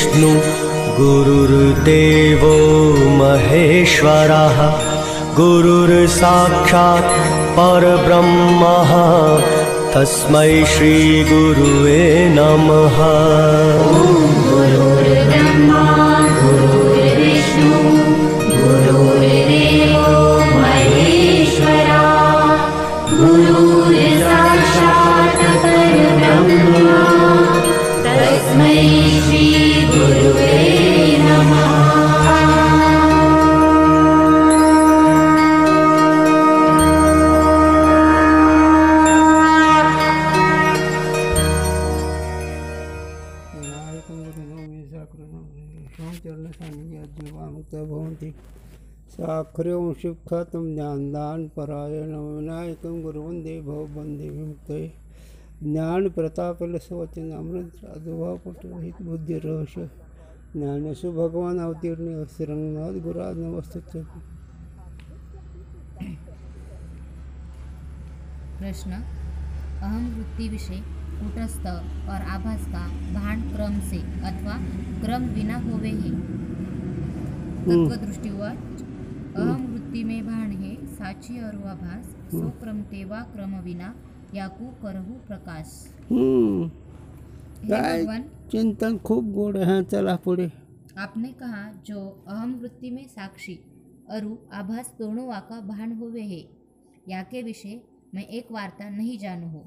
गुरुर्विष्णु गुरुर्देवो महेश्वरः गुरुर्साक्षात् परब्रह्मः तस्मै श्री गुरुवे नमः। गुरुर्ब्रह्मा गुरुर्विष्णु गुरुर्देवो महेश्वरा गुरुर्साक्षात् परब्रह्म तस्मै श्री गुरुवे नमः। साखर्यं शिक्षातं ज्ञानदान परायण विनायकं गुरुवंदे भवबंदे विमुक्तये ज्ञान प्रतापलसवचन अमृत अदुभापटहित बुद्धि रहस्य ज्ञानसु भगवान अवतीर्ण श्रीरंगनाथ गुराज नमस्ते। प्रश्न अहम वृत्ति विषय कूटस्थ और आभास का भान क्रम से अथवा क्रम बिना होवे है। तत्व दृष्टिवाद अहम वृत्ति में भान है साची और आभास सो क्रम तेवा क्रम विना याकू करहु प्रकाश। भगवान चिंतन खूब गोड है। चला पुढे। आपने कहा जो अहम वृत्ति में साक्षी अरु आभास दोनों वाका भान होवे है याके विषय मैं एक वार्ता नहीं जानू हो।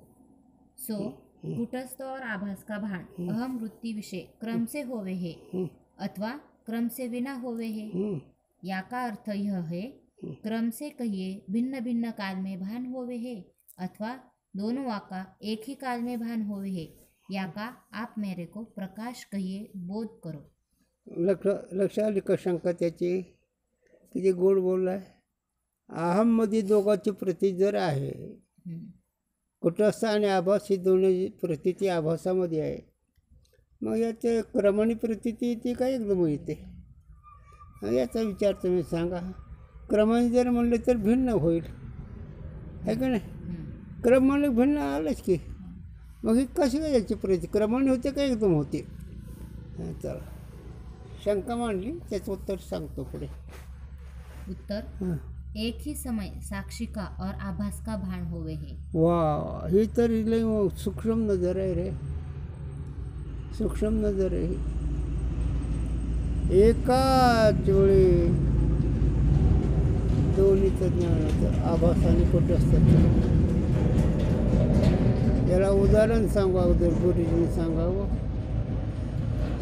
सो कूटस्थ और आभास का भान अहम वृत्ति विषय क्रम से होवे है अथवा क्रम से बिना होवे है। या का अर्थ यह है क्रम से कहिए भिन्न भिन्न काल में भान होवे है अथवा दोनों वाका एक ही काल में भान होवे है। या का आप मेरे को प्रकाश कहिए बोध करो। लक्ष आली का शंका त्याची किती गोड बोललाय। अहम मध्ये दोघांची प्रती जर आहे कुटस्थ आणि आभास ही दोन्ही प्रतीती आभासामध्ये आहे मग याचे क्रमाने प्रतीती येते का एकदम येते याचा विचार तुम्ही सांगा। क्रमाने जर म्हणले तर भिन्न होईल आहे का नाही। क्रमाने भिन्न आलंच की मग ही कशी काय याची प्रती क्रमाने होते का एकदम होते। चला शंका मांडली त्याचं उत्तर सांगतो पुढे। उत्तर एक ही समय साक्षी का और आभास का भान होवे है। वाह ही तर लई सूक्ष्म नजर आहे रे सूक्ष्म नजर आहे। एकाच वेळी दोन्हीचं ज्ञान होतं आभास आणि कुटस्थाचं। याला उदाहरण सांगू अगोदर गुरुजींनी सांगावं।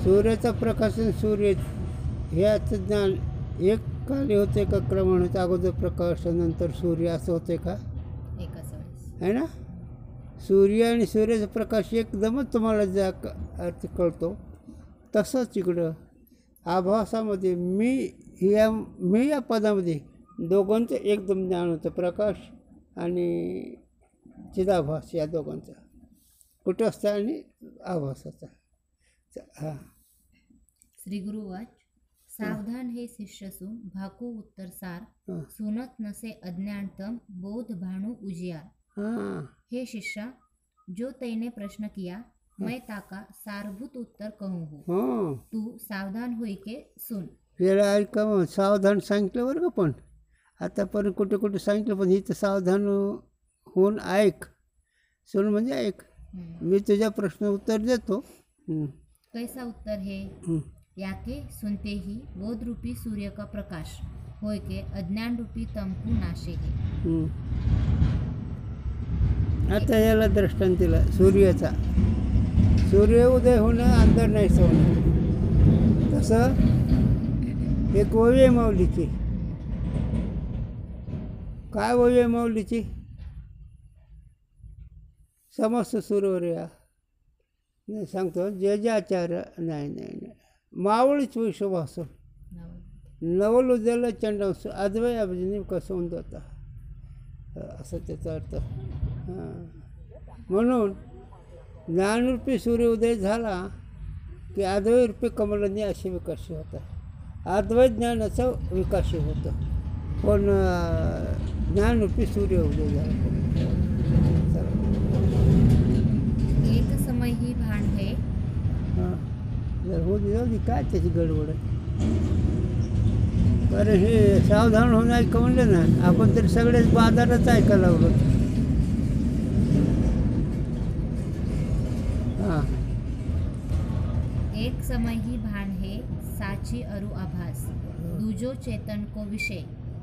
सूर्याचा प्रकाश आणि सूर्य ह्याचं ज्ञान एक काली होते का क्रमाने होतं अगोदर प्रकाश नंतर सूर्य असं होते का है ना। सूर्य आणि सूर्याचा प्रकाश एकदमच तुम्हाला ज्या अर्थ कळतो तसंच इकडं आभासामध्ये मी या पदामध्ये दोघांचं एकदम ज्ञान होतं प्रकाश आणि चिदाभास या दोघांचा कुटस्थ आणि आभासाचा। हां श्री गुरुवाच सावधान हे शिष्य सुन भाकू उत्तर सार सुनत नसे अज्ञानतम बोध भानु उजियार। हे शिष्या जो तैने प्रश्न किया मैं ताका सारभूत उत्तर कहूँ हूँ तू सावधान होई के सुन। याला ऐका सावधान सांगितलं बरं का पण आतापर्यंत कुठे कुठे सांगितलं पण इथं सावधान होऊन ऐक सुन म्हणजे ऐक। मी तुझ्या प्रश्न उत्तर देतो। कैसा उत्तर है याके सुनते ही बोध रूपी सूर्य का प्रकाश होय के अज्ञान रूपी तमकू नाशे है। आता याला दृष्टांत दिला सूर्याचा। सूर्य उदय होणं अंतर नाही होणं तसं एक ओवी माऊलीची काय ओवी माऊलीची समस्त सूर्य नाही सांगतो जे जे आचार्य नाही मावळीच विश्वभासून नवल उद्याला चंडांश अद्वय अभिजनी कसं होऊन जाता असं त्याचा अर्थ। म्हणून ज्ञानरूपी सूर्योदय झाला की अद्वैरूपी कमलांनी असे विकास होतात। अद्वैत ज्ञानाचा विकास होतं पण ज्ञानरूपी सूर्योदय झाला। एक समय ही भान है जर हो दे जाऊ दे, काय त्याची गडबड आहे. कारण हे सावधान होऊन ऐका म्हणलं ना, आपण तरी सगळेच बाजारात ऐकायला लागलो. हां एक समय ही भान है साची अरु आभास, दूजो चेतन को विषय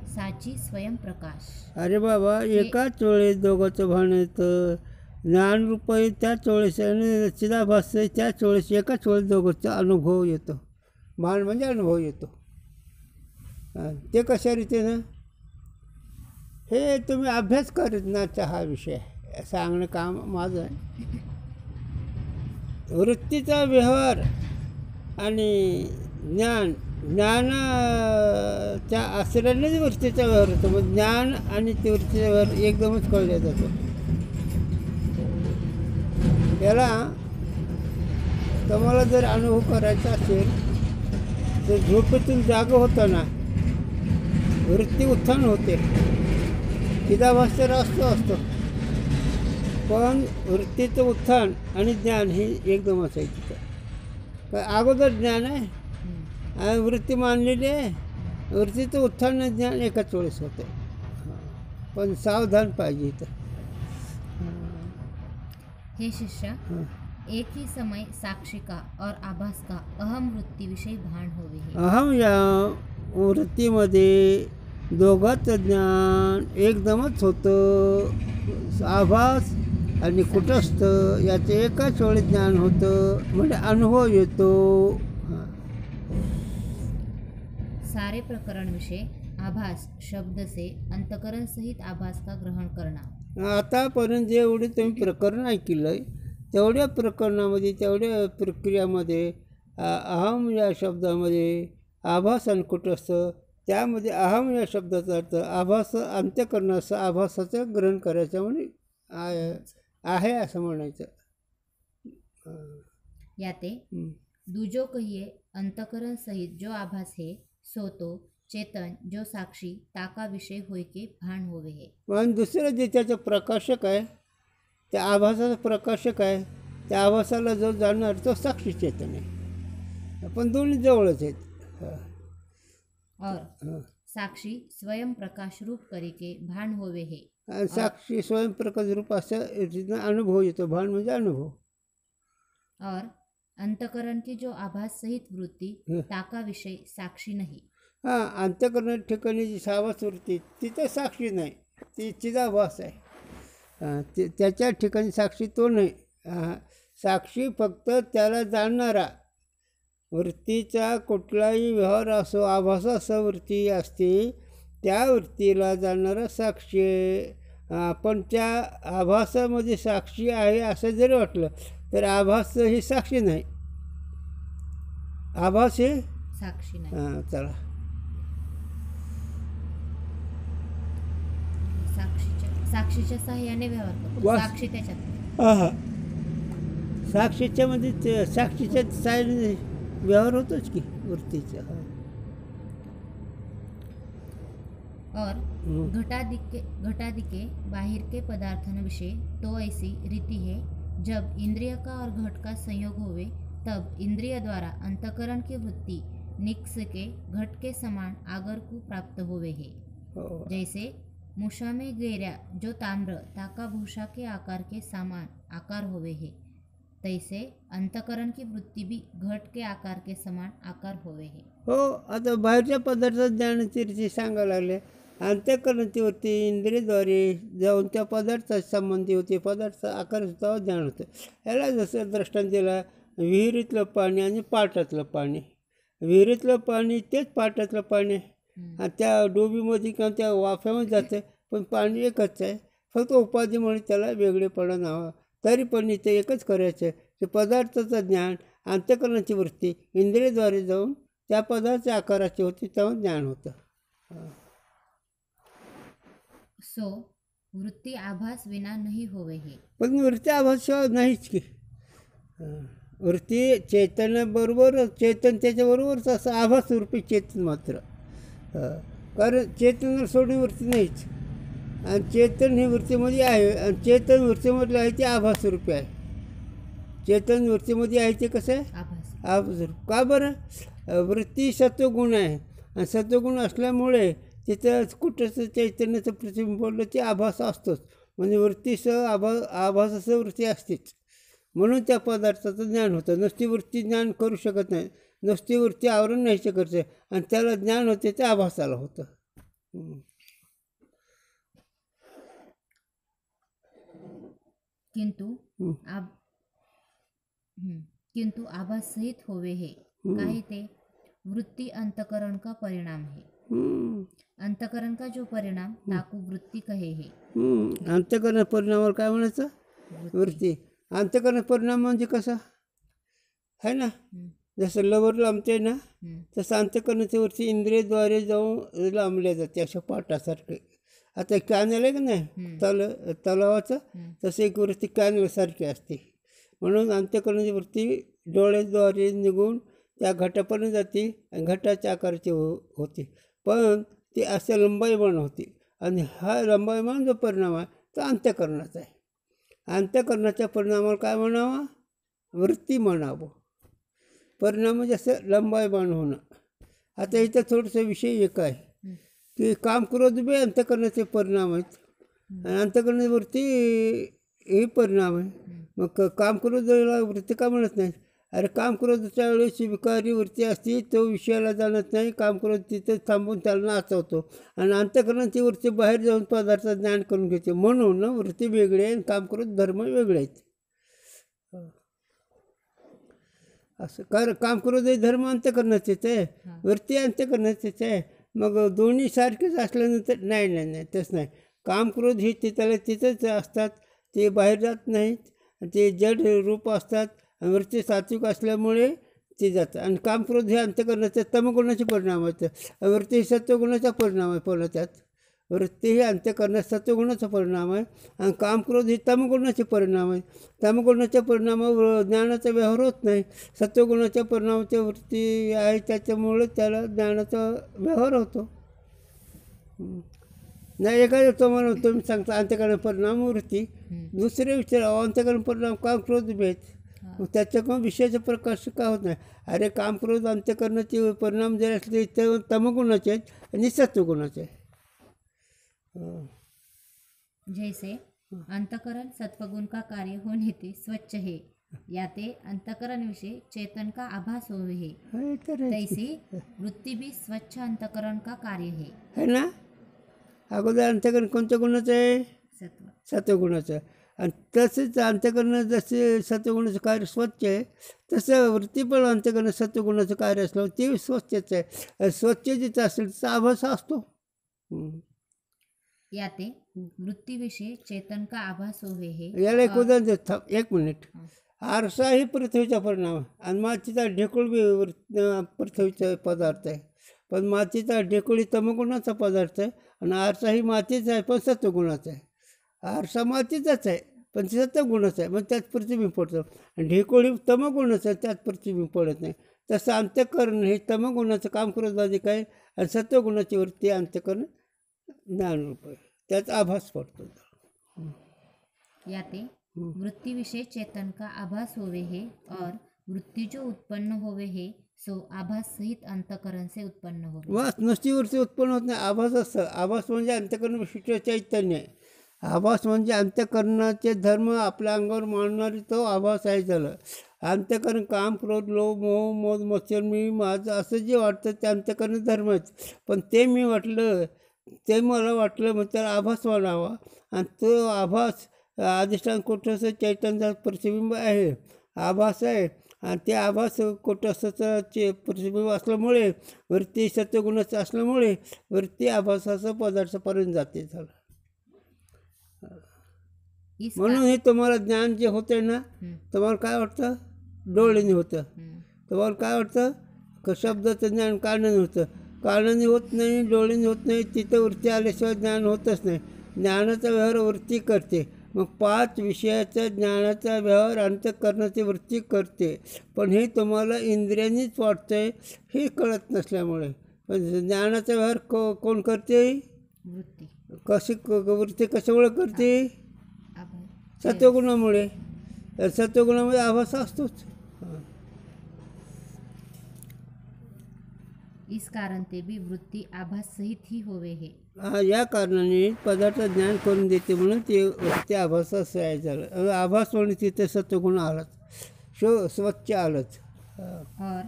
साची स्वयं प्रकाश. अरे बाबा, एकाच वेळेस दोघांचं भान येतं. ज्ञानरूप आहे त्याच वेळेस आणि चिदाभास आहे त्याच वेळेस, एकाच वेळेस दोघांचा अनुभव येतो. भान म्हणजे अनुभव येतो. ते कशा रीतीनं? हे तुम्ही अभ्यास करण्याचा हा विषय सांगणं काम माझं आहे. वृत्तीचा व्यवहार आणि ज्ञानाच्या आश्रयानेच वृत्तीचा व्यवहार होतो. मग ज्ञान आणि ते वृत्तीचा व्यवहार एकदमच कळला जातो. याला तुम्हाला जर अनुभव करायचा असेल तर झोपेतून जाग होताना वृत्ती उत्थान होते. चिदाभास तर असतो, पण वृत्तीचं उत्थान आणि ज्ञान हे एकदमच आहे. तिथं अगोदर ज्ञान आहे आणि वृत्ती मानलेली आहे. वृत्तीचं उत्थान आणि ज्ञान एकाच वेळेस होतं. पण सावधान पाहिजे इथं. हे शिष्य, एक ही समय साक्षी का और आभास का अहम वृत्ती विषयी भान होवे हे. अहम या वृत्तीमध्ये दोघांचं ज्ञान एकदमच होतं. आभास आणि कुटस्थ याचे एकाच वेळी ज्ञान होतं, म्हणजे अनुभव येतो. सारे प्रकरण विषय आभास शब्द से अंतकरण सहित आभास का ग्रहण करना. आतापर्यंत जेवढे तुम्ही प्रकरण ऐकलं आहे तेवढ्या प्रकरणामध्ये, तेवढ्या प्रक्रियामध्ये अहम या शब्दामध्ये आभास आणि कुटस्थ, त्यामध्ये अहम या शब्दाचा अर्थ आभास अंत्यकरणाचं आभासाचं ग्रहण करायचं म्हणजे आहे असं म्हणायचं. याते दूजो कहिए अंतकरण सहित जो आभास है सो तो चेतन जो साक्षी ताका विषय होय के भान होवे हे. पण दुसरं जे त्याचं प्रकाशक आहे, त्या आभासाचा प्रकाशक आहे, त्या आभासाला जो जाणणार तो साक्षी चेतन आहे. पण दोन्ही जवळच आहेत. और साक्षी स्वयं प्रकाश रूप करी के भान होवे हे. आणि साक्षी स्वयंप्रकाश रूप असं रीतीनं अनुभव येतो. भान म्हणजे अनुभव. और अंतकरण की जो आभास सहित वृत्ती ताका विषय साक्षी नहीं. हां, अंत्यकरणाच्या ठिकाणी जी सावास वृत्ती तिथं साक्षी नाही, ती चिदाभास आहे. त्याच्या ठिकाणी साक्षी तो नाही. साक्षी फक्त त्याला जाणणारा. वृत्तीचा कुठलाही व्यवहार असो, आभास असो वृत्ती असते, त्या वृत्तीला जाणणारा साक्षी आहे. पण त्या आभासामध्ये साक्षी आहे असं जरी वाटलं तर आभास ही साक्षी नाही. आभास हे साक्षी नाही. चला, साक्षीच्या सहाय्याने व्यवहार करतो. वास- साक्षी त्याच्यात साक्षीच्या मध्ये साक्षीच्या सायने व्यवहार होतोच की वृत्तीचा. और घटादिके बाहिर के पदार्थन विषय तो ऐसी रीति है जब इंद्रिय का और घट का संयोग होवे तब इंद्रिय द्वारा अंतकरण की वृत्ति निक्स के घट के समान आगर को प्राप्त होवे है. जैसे मूषा में गैर्या जो ताम्र ताका भूषा के आकार के समान आकार होवे है, तैसे अंतकरण की वृत्ती भी घट के आकार के समान आकार होवे है. हो, आता बाहेरच्या पदार्थात ज्ञानाची रीती सांगायला लागले. अंत्यकरणाची वृत्ती इंद्रियद्वारे जाऊन त्या पदार्थाच्या संबंधी होते, पदार्थ आकार होता ज्ञान होतं. याला जसं दृष्टांत दिला, विहिरीतलं पाणी आणि पाटातलं पाणी. विहिरीतलं पाणी तेच पाटातलं पाणी. आणि त्या डोबीमध्ये किंवा त्या वाफ्यामध्ये जातं, पण पाणी एकच आहे. फक्त उपाधीमुळे त्याला वेगळेपणा नाव. तरी पण इथे एकच करायचं आहे. ते पदार्थाचं ज्ञान, अंत्यकरणाची वृत्ती इंद्रियद्वारे जाऊन त्या पदार्थाच्या आकाराची होती, तेव्हा ज्ञान होतं. सो वृत्ती आभास विना नहीं होवे है. पण वृत्ती आभास नाहीच की. वृत्ती चैतन्याबरोबर, चैतन त्याच्याबरोबरच असं आभास रूपी चेतन मात्र. कारण चेतन सोडून वृत्ती नाहीच. आणि चेतन ही वृत्तीमध्ये आहे, आणि चेतन वृत्तीमधलं आहे ते आभास रूपी आहे. चेतन वृत्तीमध्ये आहे ते कसं आहे? आभास का बरं? वृत्ती सत्वगुण आहे आणि सत्वगुण असल्यामुळे तिथं कुठंच चैतन्याचं प्रतिबिंब पडलं ते आभास असतोच. म्हणजे वृत्तीसह आभासासह वृत्ती असतेच, म्हणून त्या पदार्थाचं ज्ञान होतं. नुसती वृत्ती ज्ञान करू शकत नाही, नुसती वृत्ती आवरण नाही शकत आणि त्याला ज्ञान होते ते आभासाला होतं. किंतु आभास सहित होवे हे काहे ते वृत्ति अंतकरण का परिणाम है. अंतकरण का जो परिणाम ताकू वृत्ती कहे हे. अंतकरण परिणामावर काय म्हणायचं? वृत्ती. अंतकरण परिणाम म्हणजे कसा आहे ना, जसं लवर लांबते ना तसं अंतकरणाच्या वरती इंद्रियद्वारे जाऊन लांबल्या जाते अशा पाटासारखे. आता कॅनल आहे का नाही तलावाचं, तसं एक वृत्ती कॅनलसारखी असते. म्हणून अंतकरणाची वृत्ती डोळ्याद्वारे निघून त्या घटापर्यंत जाते आणि घटाच्या आकाराची होते, पण ती असं लंबाईमान होती. आणि हा लंबाईमान जो परिणाम आहे तो अंतकरणाचा आहे. अंतकरणाच्या परिणामाला काय म्हणावा? वृत्ती म्हणावं. परिणाम म्हणजे असं लंबाईमान होणं. आता इथं थोडंसं विषय एक आहे की काम क्रोध बी अंतकरणाचे परिणाम आहेत आणि अंतकरणाची वृत्ती हे परिणाम आहे. मग काम क्रोधाला वृत्ती का म्हणत नाही? अरे काम क्रोधाच्या वेळेस विकारी वृत्ती असते, तो विषयाला जाणत नाही, काम क्रोध तिथं थांबून त्याला नाचवतो आणि अंतकरणाची वृत्ती बाहेर जाऊन पदार्थाचं ज्ञान करून घेते. म्हणून वृत्ती वेगळी आहे आणि काम क्रोध धर्म वेगळे आहेत. असं काम क्रोध धर्म अंतकरणाचेच आहे, वृत्ती अंतकरणाचेच आहे. मग दोन्ही सारखेच असल्यानंतर नाही तसं नाही. काम क्रोध हे तिथंच असतात, ते बाहेर जात नाहीत, ते जड रूप असतात. वृत्ती सात्विक असल्यामुळे ते जातं. आणि काम क्रोध हे अंतकरणाचे तमगुणाचे परिणाम आहेत. वृत्ती सत्वगुणाचा परिणाम आहे. पहिला त्यात वृत्ती हे अंतकरणात सत्वगुणाचा परिणाम आहे आणि काम क्रोध हे तमगुणाचे परिणाम आहे. तमगुणाच्या परिणामावर ज्ञानाचा व्यवहार होत नाही. सत्वगुणाच्या परिणामाच्या वृत्ती आहे त्याच्यामुळे त्याला ज्ञानाचा व्यवहार होतो. नाही एखाद्या तुम्ही सांगता अंतकरण परिणाम वृत्ती, दुसरे विचार अंतकरण परिणाम काम क्रोध भेद, मग त्याच्याकडून विषयाचा प्रकाश का होत नाही? अरे काम क्रोध अंतकरणाचे परिणाम जर असले तर तमगुणाचे आहेत आणि सत्वगुणाचे आहेत. जैसे अंतकरण सत्वगुण का कार्य होने ते स्वच्छ है, याते अंतकरण विषय चेतन का आभास होवे है, तैसी वृत्ती भी स्वच्छ अंतकरण का कार्य है ना. अगोदर अंतकरण कोणत्या गुणाचं आहे? सत्वगुणाचं आहे. आणि तसेच अंतकरण जसे सत्वगुणाचं कार्य स्वच्छ आहे तसं वृत्ती पण अंतकरण सत्वगुणाचं कार्य असलं ते स्वच्छच आहे. स्वच्छ जिथं असेल त्याचा आभास असतो. याते वृत्ती विषय चेतन का आभास होवे हे. याला एक उदाहरण देतो, एक मिनिट. आरसा ही पृथ्वीचा परिणाम आहे आणि मातीचा ढेकूळ बी पृथ्वीचा पदार्थ आहे, पण मातीचा ढेकूळ ही तमगुणाचा पदार्थ आहे आणि आरसा ही मातीचा आहे पण सत्वगुणाचा आहे. आरसा मातीचाच आहे पण सत्वगुणाचा आहे, मग त्यात प्रतिबिंब पडतं. आणि ढेकूळ ही तमगुणाचं आहे, त्यात प्रतिबिंब पडत नाही. तसं अंतकरण हे तमगुणाचं काम करत अधिक आहे आणि सत्वगुणाची वृत्ती अंतकरण ज्ञानरूप आहे, त्यात आभास पडतो. याते वृत्ति विषय चेतन का आभास होवे है और वृत्ति जो उत्पन्न होवे है सो आभास सहित अंतकरण से उत्पन्न होवे. बस नुसती वृत्ती उत्पन्न होत नाही, आभास असतं. आभास म्हणजे अंतकरण विशिष्ट चैतन्य आहे. आभास म्हणजे अंतकरणाचे धर्म आपल्या अंगावर मांडणारी तो आभास आहे. झालं अंतकरण काम क्रोध लोभ मोह मोद मत्सर मी माझं असं जे वाटतं ते अंतकरण धर्म आहेत, पण ते मी वाटलं ते मला वाटलं मग त्याला आभास म्हणावा. आणि तो आभास अधिष्ठान कोटस्थाचं चैतन्याचं प्रतिबिंब आहे, आभास आहे. आणि ते आभास कोटस्थाचं प्रतिबिंब असल्यामुळे वृत्ती सत्वगुणाचं असल्यामुळे वृत्ती आभासाचं पदार्थापर्यंत जाते. झालं म्हणून हे तुम्हाला ज्ञान जे होतं ना, तुम्हाला काय वाटतं? डोळ्याने होतं. तुम्हाला काय वाटतं? शब्दाचं ज्ञान कानाने होतं. कानाने होत नाही, डोळ्याने होत नाही, तिथं वृत्ती आल्याशिवाय ज्ञान होतच नाही. ज्ञानाचा व्यवहार वृत्ती करते. मग 5 विषयाचा ज्ञानाचा व्यवहार अंतकरणाची वृत्ती करते, पण हे तुम्हाला इंद्रियांनीच वाटतं आहे, हे कळत नसल्यामुळे. पण ज्ञानाचा व्यवहार कोण करते? वृत्ती. कशी वृत्ती कशामुळे करते? सत्वगुणामुळे. सत्वगुणामुळे आभास असतोच. इस कारण ते भी वृत्ती आभास सहित ही होवे हे. या कारणाने पदार्थ ज्ञान करून देते म्हणून ते आभासाच आहे झालं. आभास म्हणून तिथे सत्वगुण आलाच, स्वच्छ आलंच. और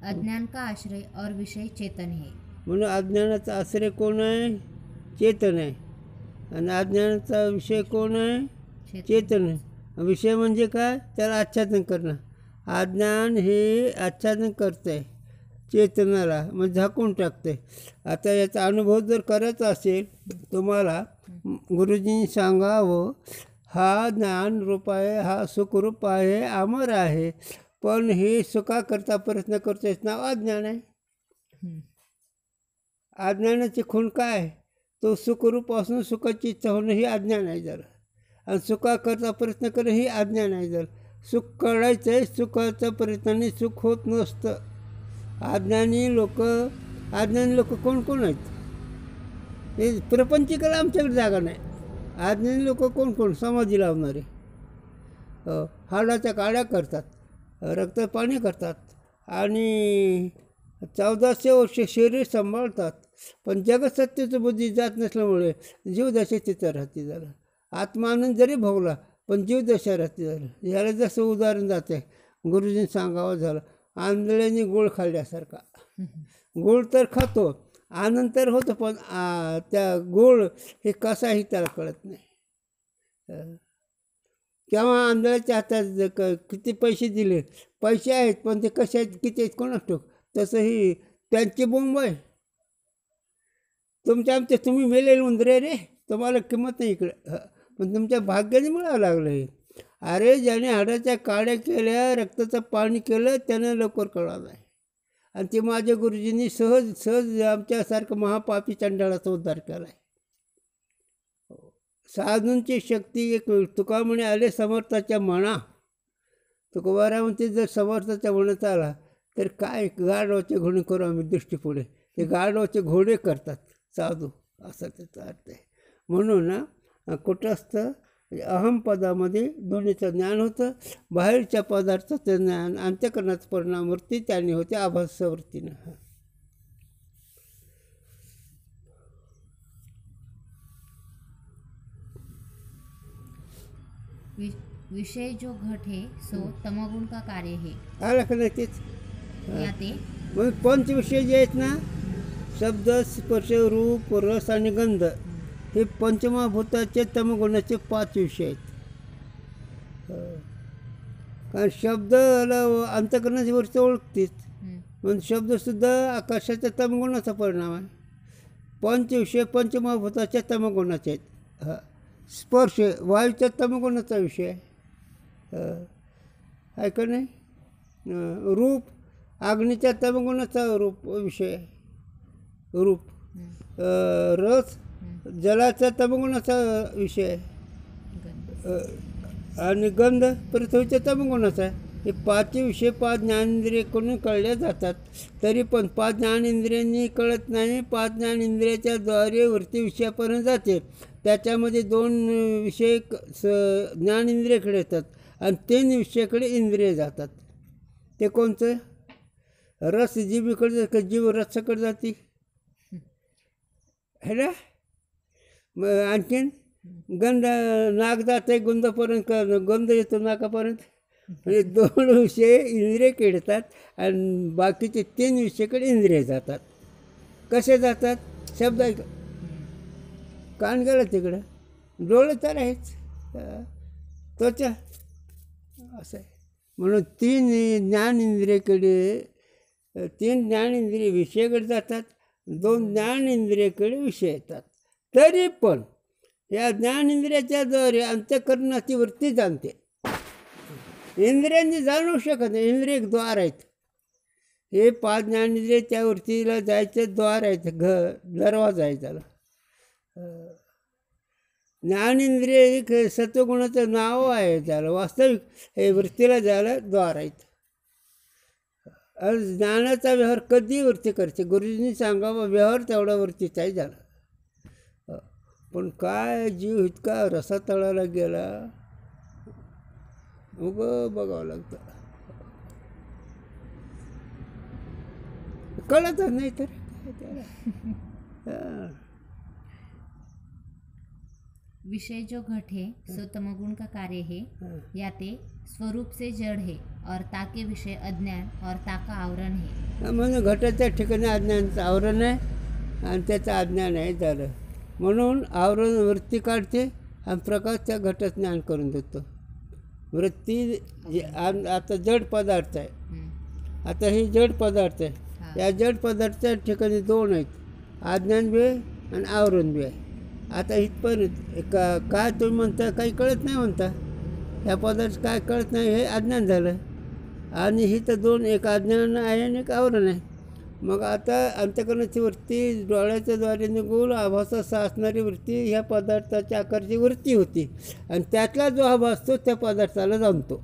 अज्ञान का आश्रय और विषय चेतन है. म्हणून अज्ञानाचा आश्रय कोण आहे? चेतन आहे. आणि अज्ञानाचा विषय कोण आहे? चेतन आहे. विषय म्हणजे काय? त्याला आच्छादन करणं. अज्ञान हे आच्छादन करतं आहे चेतनाला, म्हणजे झाकून टाकते. आता याचा अनुभव जर करायचा असेल तुम्हाला, गुरुजींनी सांगावं, हा ज्ञानरूप आहे, हा सुखरूप आहे, अमर आहे, पण हे सुखाकरता प्रयत्न करतो याचं नाव अज्ञान आहे. अज्ञानाची खूण काय? तो सुखरूप असून सुखाची इच्छा होणं ही अज्ञान आहे झालं. आणि सुखाकरता प्रयत्न करणं ही अज्ञान आहे झालं. सुख कळायचं आहे, सुखाच्या प्रयत्नाने सुख होत नसतं. अज्ञानी लोक कोण कोण आहेत? हे प्रपंचिकाला आमच्याकडे जागा नाही. अज्ञानी लोक कोण कोण? समाधी लावणारे, हाडाच्या काड्या करतात, रक्तपाणी करतात आणि 1400 वर्ष शरीर सांभाळतात, पण जगसत्तेचं बुद्धी जात नसल्यामुळे जीवदशा तिथं राहते झालं. आत्मानंद जरी भोगला पण जीवदशा राहते झालं. ह्याला जसं उदाहरण जाते, गुरुजींनी सांगावं झालं, आंधळ्याने गुळ खाल्ल्यासारखा. गुळ तर खातो, आनंद तर होतो, पण त्या गुळ हे कसाही त्याला कळत नाही. केव्हा आंधळ्याच्या हातात किती पैसे दिले, पैसे आहेत पण ते कसे आहेत, किती आहेत कोणास ठाऊक. तसंही त्यांची बोंब आहे. तुम्ही मेलेले उंदरे रे, तुम्हाला किंमत नाही इकडे, पण तुमच्या भाग्याने मिळावं लागलं हे. अरे ज्याने हाडाच्या काड्या केल्या, रक्ताचं पाणी केलं, त्यानं लवकर कळालं आहे. आणि ते माझ्या गुरुजींनी सहज आमच्यासारखं महापापी चंडाळाचा उद्धार केला आहे. साधूंची शक्ती एक. तुका म्हणे आले समर्थाच्या म्हणा. तुकोबारा म्हणते जर समर्थाच्या म्हणत आला तर काय गाढवाचे घोडे करू आम्ही दृष्टीपुढे. ते गाढवाचे घोडे करतात साधू, असा त्याचा अर्थ आहे. म्हणून ना कुटस्थ अहमपदामध्ये दोन्हीचं ज्ञान होतं. बाहेरच्या पदार्थाचं ज्ञान अंत्यकरणाचा परिणामवरती त्याने होते आभासवृत्तीनं. विषय जो घट है सो तमोगुण का कार्य है. आलं का नाही तेच? याते मग पंचविषय जे आहेत ना, शब्द, स्पर्श, रूप, रस आणि गंध, हे पंचमहाभूताचे तमगुणाचे 5 विषय आहेत. कारण शब्दाला अंतःकरणाची वरती ओळखतेच, पण शब्दसुद्धा आकाशाच्या तमगुणाचा परिणाम आहे. पंचविषय पंचमहाभूताच्या तमगुणाचे आहेत. स्पर्श वायूच्या तमगुणाचा विषय आहे का नाही? रूप अग्नीच्या तमगुणाचा विषय आहे. रूप. रस जलाचा तमगुणाचा विषय आहे. आणि गंध पृथ्वीच्या तमगुणाचा आहे. हे 5 विषय 5 ज्ञानेंद्रियकडून कळले जातात. तरी पण 5 ज्ञानेंद्रियांनी कळत नाही. 5 ज्ञानेंद्रियाच्या द्वारे वृत्ती विषयापर्यंत जाते. त्याच्यामध्ये 2 विषय ज्ञानेंद्रियाकडे येतात आणि 3 विषयाकडे इंद्रिय जातात. ते कोणतं? रस जीभीकडे जात, जीव रसाकडे जाते है ना. मग आणखीन गंध नाक जाते गुंदापर्यंत, गंध येतो नाकापर्यंत. म्हणजे 2 विषय इंद्रियकडे येतात आणि बाकीचे 3 विषयाकडे इंद्रिय जातात. कसे जातात? शब्द ऐक, कान गेलं तिकडं, डोळे तर आहेच, त्वचा, असं आहे. म्हणून 3 ज्ञानेंद्रियकडे, 3 ज्ञानेंद्रिय विषयाकडे जातात, 2 ज्ञानेंद्रियाकडे विषय येतात. तरी पण या ज्ञानेंद्रियाच्या द्वारे अंतःकरणाची वृत्ती जाणते. इंद्रियांनी जाणू शकत नाही. इंद्रिय एक द्वार आहेत. हे 5 ज्ञानेंद्रिय त्या वृत्तीला जायचे द्वार आहेत, दरवाजा आहे त्याला. ज्ञानेंद्रिय एक सत्वगुणाचं नाव आहे त्याला. वास्तविक हे वृत्तीला जायला द्वार आहेत. ज्ञानाचा व्यवहार कधी वृत्ती करते? गुरुजींनी सांगावं, व्यवहार तेवढा वृत्तीचाही झाला. पण काय जीव इतका रसातळाला गेला, उगं बघावं लागतं. कळतच नाही तर काय त्याला. हां. विषय जो घट है सो तमगुण का कार्य है, याते स्वरूप से जड़ है और ताके विषय अज्ञान और ताका आवरण है. म्हणून घटाच्या ठिकाणी अज्ञानाचं आवरण आहे आणि त्याचं अज्ञान आहे झालं. म्हणून आवरण वृत्ती काढते आणि प्रकाश त्या घटात ज्ञान करून देतो. वृत्ती आता जड पदार्थ आहे. आता हे जड पदार्थ आहे. या जड पदार्थाच्या ठिकाणी दोन आहेत, अज्ञान बी आहे आणि आवरण बी आहे. आता इथपर्यंत काय तुम्ही म्हणता काही कळत नाही म्हणता, ह्या पदार्थ काय कळत नाही हे अज्ञान झालं. आणि ही तर दोन, एक अज्ञान आहे आणि एक आवरण आहे. मग आता अंतःकरणाची वृत्ती डोळ्याच्या द्वारे निघून आभासासह असणारी वृत्ती ह्या पदार्थाच्या आकारची वृत्ती होती आणि त्यातला जो आभास असतो त्या पदार्थाला जाणतो.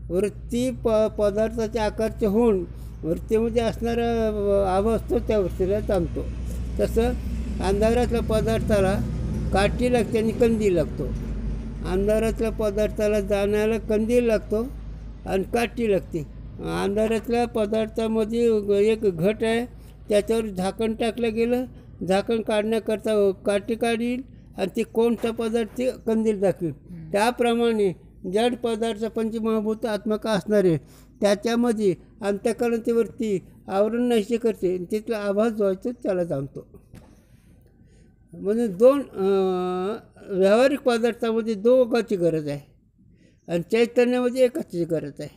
वृत्ती पदार्थाच्या आकारचे होऊन वृत्तीमध्ये असणारा आभास असतो त्या वृत्तीला जाणतो. तसं अंधारातल्या पदार्थाला काठी लागते आणि कंदील लागतो. अंधारातल्या पदार्थाला जाण्याला कंदील लागतो आणि काठी लागते. अंधारातल्या पदार्थामध्ये एक घट आहे, त्याच्यावर झाकण टाकलं गेलं, झाकण काढण्याकरता काठी काढील आणि ती कोणता पदार्थ कंदील दाखवील. त्याप्रमाणे जड पदार्थ पंचमहाभूत आत्मका असणारे त्याच्यामध्ये अंतःकरणाची वृत्ती आवरण नाहीशी करते, तिथला आभास जो आहे तो त्याला जाणतो. म्हणून दोन व्यावहारिक पदार्थामध्ये दोघांची गरज आहे आणि चैतन्यामध्ये एकाची गरज आहे.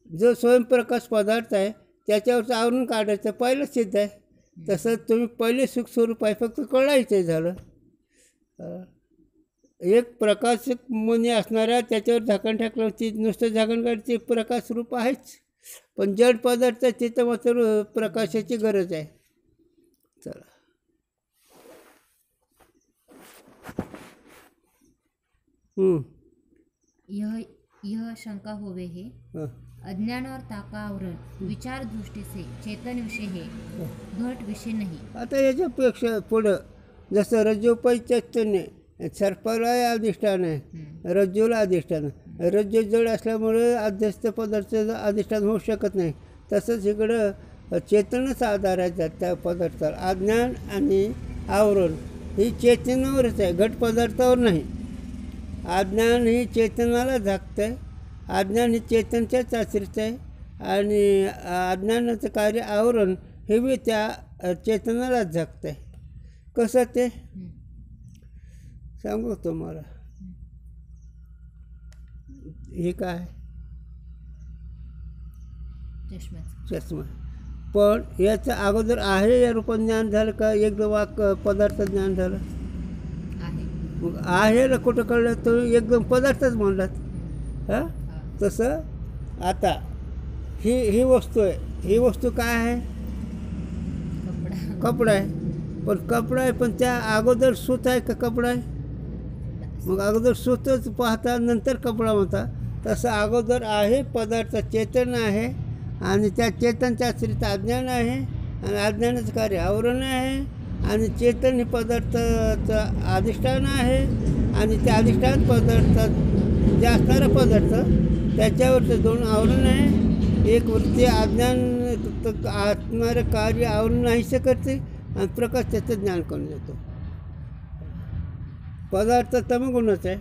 जो स्वयंप्रकाश पदार्थ आहे त्याच्यावरचं आवरण काढायचं पहिलं सिद्ध आहे. तसंच तुम्ही पहिले सुखस्वरूप आहे, फक्त कळायचं झालं. एक प्रकाशक मनी असणारा त्याच्यावर झाकण टाकलं, ती नुसतं झाकण काढते प्रकाश रूप आहेच, पण जड पदार्थ तिथं मात्र प्रकाशाची गरज आहे. चला यह शंका होवे है, अज्ञान और ताका आवरण विचार दृष्टि से चेतन विषय है, घट विषय नहीं. आता याच्यापेक्षा पुढं जसं रज्जोपाई चैतन्य सर्पाला अधिष्ठान आहे, रज्जूला अधिष्ठान आहे. रज्जू जड असल्यामुळे अध्यस्त पदार्थाचं अधिष्ठान होऊ शकत नाही. तसंच इकडं चेतनच आधार आहे त्या पदार्थाला. अज्ञान आणि आवरण ही चेतनावरच आहे, घट पदार्थावर नाही. अज्ञान ही चेतनाला झाकतं आहे, अज्ञान ही चेतनच्याच आश्रित आहे आणि अज्ञानाचं कार्य आवरण हे बी त्या चेतनालाच झाकतं आहे. कसं ते सांगू तुम्हाला. हे काय चष्मा, पण याचं अगोदर आहे या रूपात ज्ञान झालं का एकदम पदार्थ ज्ञान झालं. मग आहेला कुठं कळलं, तो एकदम पदार्थच म्हणलात. हां तसं आता ही वस्तू आहे, ही वस्तू काय आहे, कपडा आहे. पण कपडा आहे, पण त्या अगोदर सूत आहे का कपडा आहे. मग अगोदर सूतच पाहता नंतर कपडा म्हणता. तसं अगोदर आहे पदार्थ चेतन आहे आणि त्या चेतनच्या आश्रित अज्ञान आहे आणि अज्ञानाचं कार्य आवरण आहे आणि चेतन हे पदार्थाचं अधिष्ठान आहे आणि त्या अधिष्ठान पदार्थात जे असणारा पदार्थ त्याच्यावरचं दोन आवरण आहे. एक वृत्ती अज्ञान असणारं कार्य आवरण नाहीसे करते आणि प्रकाश त्याचं ज्ञान करून देतो. पदार्थ तमगुणच आहे.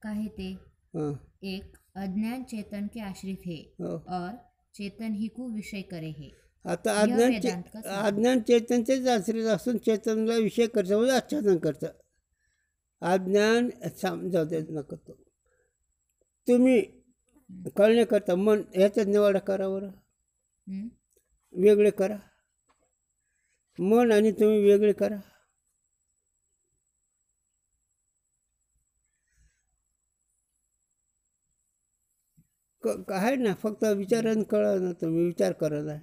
काहे ते एक अज्ञान चेतन के आश्रित है और चेतन ही को विषय करे है. आता अज्ञान चेतनचेच आश्रित असून चेतनला विषय करतं म्हणजे आच्छादन करतं. अज्ञान जाऊ देत नको. तुम्ही कळण्याकरता मन ह्याच्यात निवाडा करा बरं, वेगळे करा. मन आणि तुम्ही वेगळे करा. आहे ना, फक्त विचारानं कळा ना, तुम्ही विचार करा ना.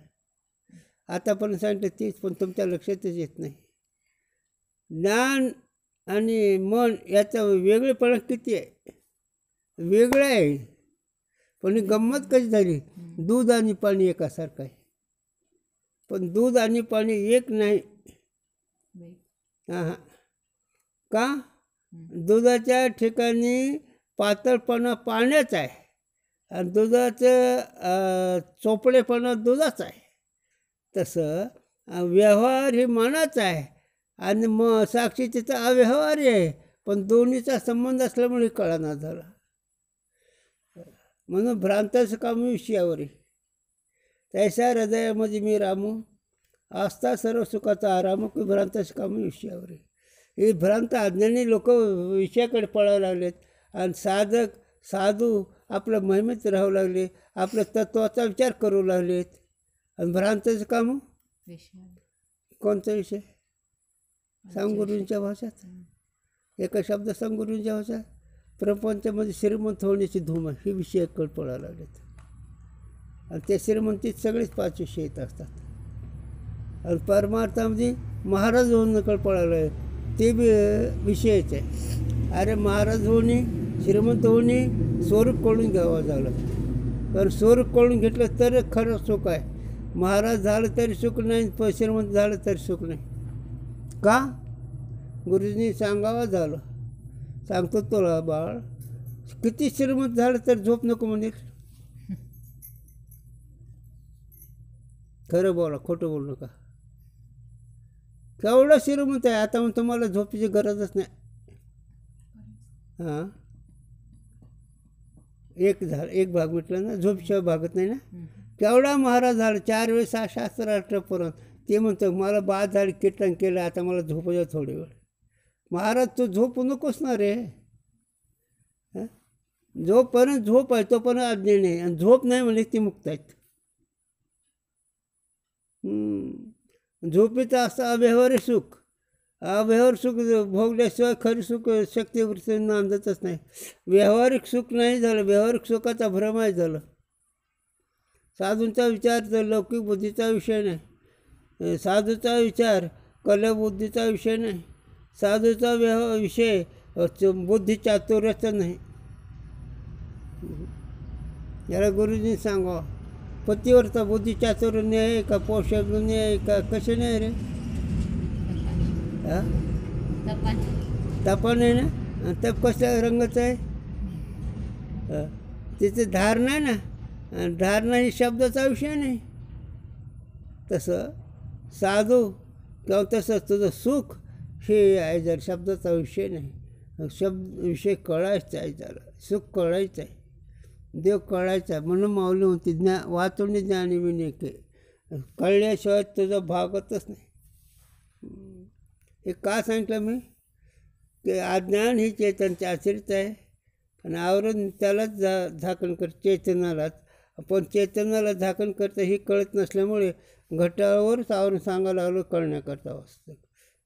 आतापर्यंत सांगते तीच, पण तुमच्या लक्षातच येत नाही. ज्ञान आणि मन याचा वेगळेपणा किती आहे, वेगळं आहे. पण ही गंमत कशी झाली, दूध आणि पाणी एकासारखं आहे, पण दूध आणि पाणी एक नाही. हां का, दुधाच्या ठिकाणी पातळपणा पाण्याचा आहे आणि दुधाचं चोपडेपणा दुधाच आहे. तसं व्यवहार हे मनाचा आहे आणि साक्षी तिचा अव्यवहारी आहे. पण दोन्हीचा संबंध असल्यामुळे कळना झाला. म्हणून भ्रांताचं काम विषयावर आहे. तैसा हृदयामध्ये मी रामू आस्था सर्व सुखाचा आराम की भ्रांताचं काम विषयावर आहे. हे भ्रांत अज्ञानी लोक विषयाकडे पळायला लागलेत आणि साधक साधू आपल्या महिमेत राहू लागले, आपल्या तत्वाचा विचार करू लागलेत. आणि भ्रांताचं काम विषय कोणता विषय? सांग गुरूंच्या भाषात. एका शब्द सांग गुरूंच्या भाषात. प्रपंचामध्ये श्रीमंत होण्याची धूम आहे, ही विषयाकडे पळायला लागलेत. आणि त्या श्रीमंतीत सगळेच 5 विषय येत असतात. आणि परमार्थामध्ये महाराज होण्याकडे पळायला आहे, ते बी विषयच आहे. अरे महाराज होणे, श्रीमंत होणे स्वरूप कळून घ्यावं झालं. कारण स्वरूप कळून घेतलं तर खरं सुख आहे. महाराज झालं तरी सुख नाही, श्रीमंत झालं तरी सुख नाही. का? गुरुजींनी सांगावं झालं. सांगतो तुला बाळ, किती श्रीमंत झालं तर झोप नको म्हणेल. खरं बोला, खोटं बोलू नका. केवढा श्रीमंत आहे, आता मग तुम्हाला झोपेची गरजच नाही. हां, एक भाग म्हटलं ना, झोपशिवाय भागत नाही ना. केवढा महाराज झाला, 4 वेळेस शास्त्राष्ट्रपर्यंत. ते म्हणतो मला बाद झाली, कीर्तन केलं, आता मला झोपू द्या थोडी वेळ. महाराज तू झोपू नकोस ना रे. जोपर्यंत झोप आहे तोपर्यंत अज्ञान आहे, आणि झोप नाही म्हणजे ती मुक्त आहेत. झोपेचं असं अव्यवहारी सुख. अव्यवहार सुख भोगल्याशिवाय खरी सुख शक्तीवृत्ती नांदतच नाही. व्यावहारिक सुख नाही झालं, व्यावहारिक सुखाचा भ्रमही झालं. साधूंचा विचार तर लौकिक बुद्धीचा विषय नाही. साधूचा विचार कलबुद्धीचा विषय नाही. साधूचा विषय बुद्धी चातुर्याचा नाही. याला गुरुजींनी सांगावं, पतीवरचा बुद्धी चातुर्य आहे का, पोषक आहे का, कसे नाही रे? हां, तपा नाही ना. तप कसल्या रंगाचं आहे? तिथे धारणा आहे ना. धारणा ही शब्दाचा विषय नाही. तसं साधू किंवा तसं तुझं सुख हे आहे, जर शब्दाचा विषय नाही. विषय कळायचा आहे, जरा सुख कळायचं आहे, देव कळायचा आहे. म्हणून माऊली होती वाचून ज्ञानी विनेके. कळल्याशिवाय तुझा भागतच नाही. हे का सांगितलं मी? की अज्ञान ही चैतन्याचे आश्रित आहे आणि आवरण त्यालाच झाकण करत, चैतन्यालाच. पण चैतन्याला झाकण करतं हे कळत नसल्यामुळे घटावरच आवरून सांगायला लागलं कळण्याकरता असतं.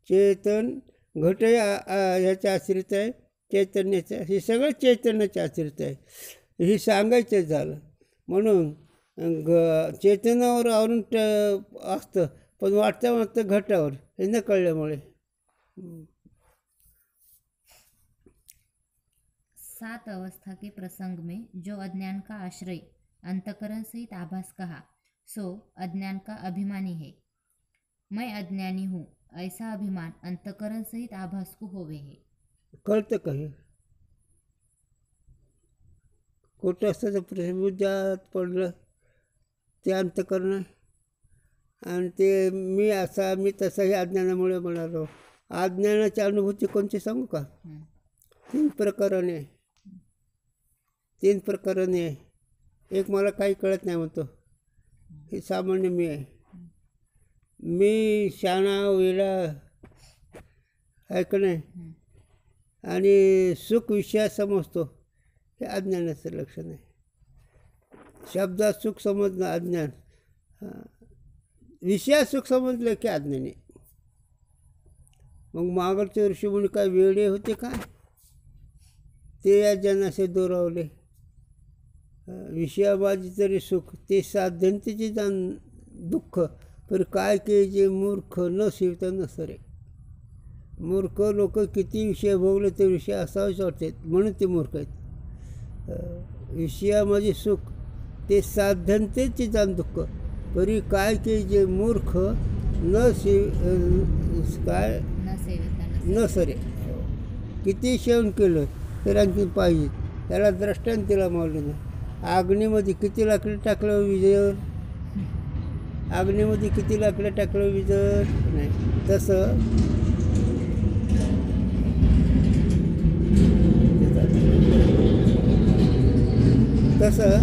चेतन घट ह्याच्या आश्रित आहे, चैतन्याच्या. हे सगळं चैतन्याचे आश्रित आहे, हे सांगायचं झालं. म्हणून चैतन्यावर आवरून असतं, पण वाटतं घटावर, हे न कळल्यामुळे. 7 अवस्था के प्रसंग में जो अज्ञान का आश्रय अंतकरण सहित आभास कहा, सो अज्ञान का अभिमानी है. मैं अज्ञानी हूँ, ऐसा अभिमान अंतकरण सहित आभास को होवे है. कळतं का हे? कुठं असतं प्रबुद्धात पडलं ते अंतकरण आहे. आणि ते मी असा मी तसा हे अज्ञानामुळे म्हणालो. अज्ञानाची अनुभूती कोणती सांगू का? 3 प्रकरणे आहे. 3 प्रकरणे आहे. एक मला काही कळत नाही म्हणतो, हे सामान्य मी आहे. मी शाणा वेळा आहे का नाही, आणि सुख विषयात समजतो, हे अज्ञानाचं लक्षण आहे. शब्दात सुख समजणं अज्ञान, विषयात सुख समजलं की अज्ञान आहे. मग मागचे ऋषीमुनी काय वेडे होते काय? ते या जनासे दुरावले. विषयाबाजी तरी सुख, ते साध्यंतेचे जाण दुःख. पर काय की जे मूर्ख न शिवता न सरे. मूर्ख लोक किती विषय भोगले ते विषय असावेच वाटते, म्हणून ते मूर्ख आहेत. विषयामध्ये सुख, ते साध्यंतेचे जाण दुःख. परी काय की जे मूर्ख न काय न सरे. किती सेवन केलं तर आणखी पाहिजे. त्याला दृष्टांत दिला माऊलीनं. अग्नीमध्ये किती लाकडं टाकलं विजर, अग्नीमध्ये किती लाकडं टाकलं विजर नाही. तसं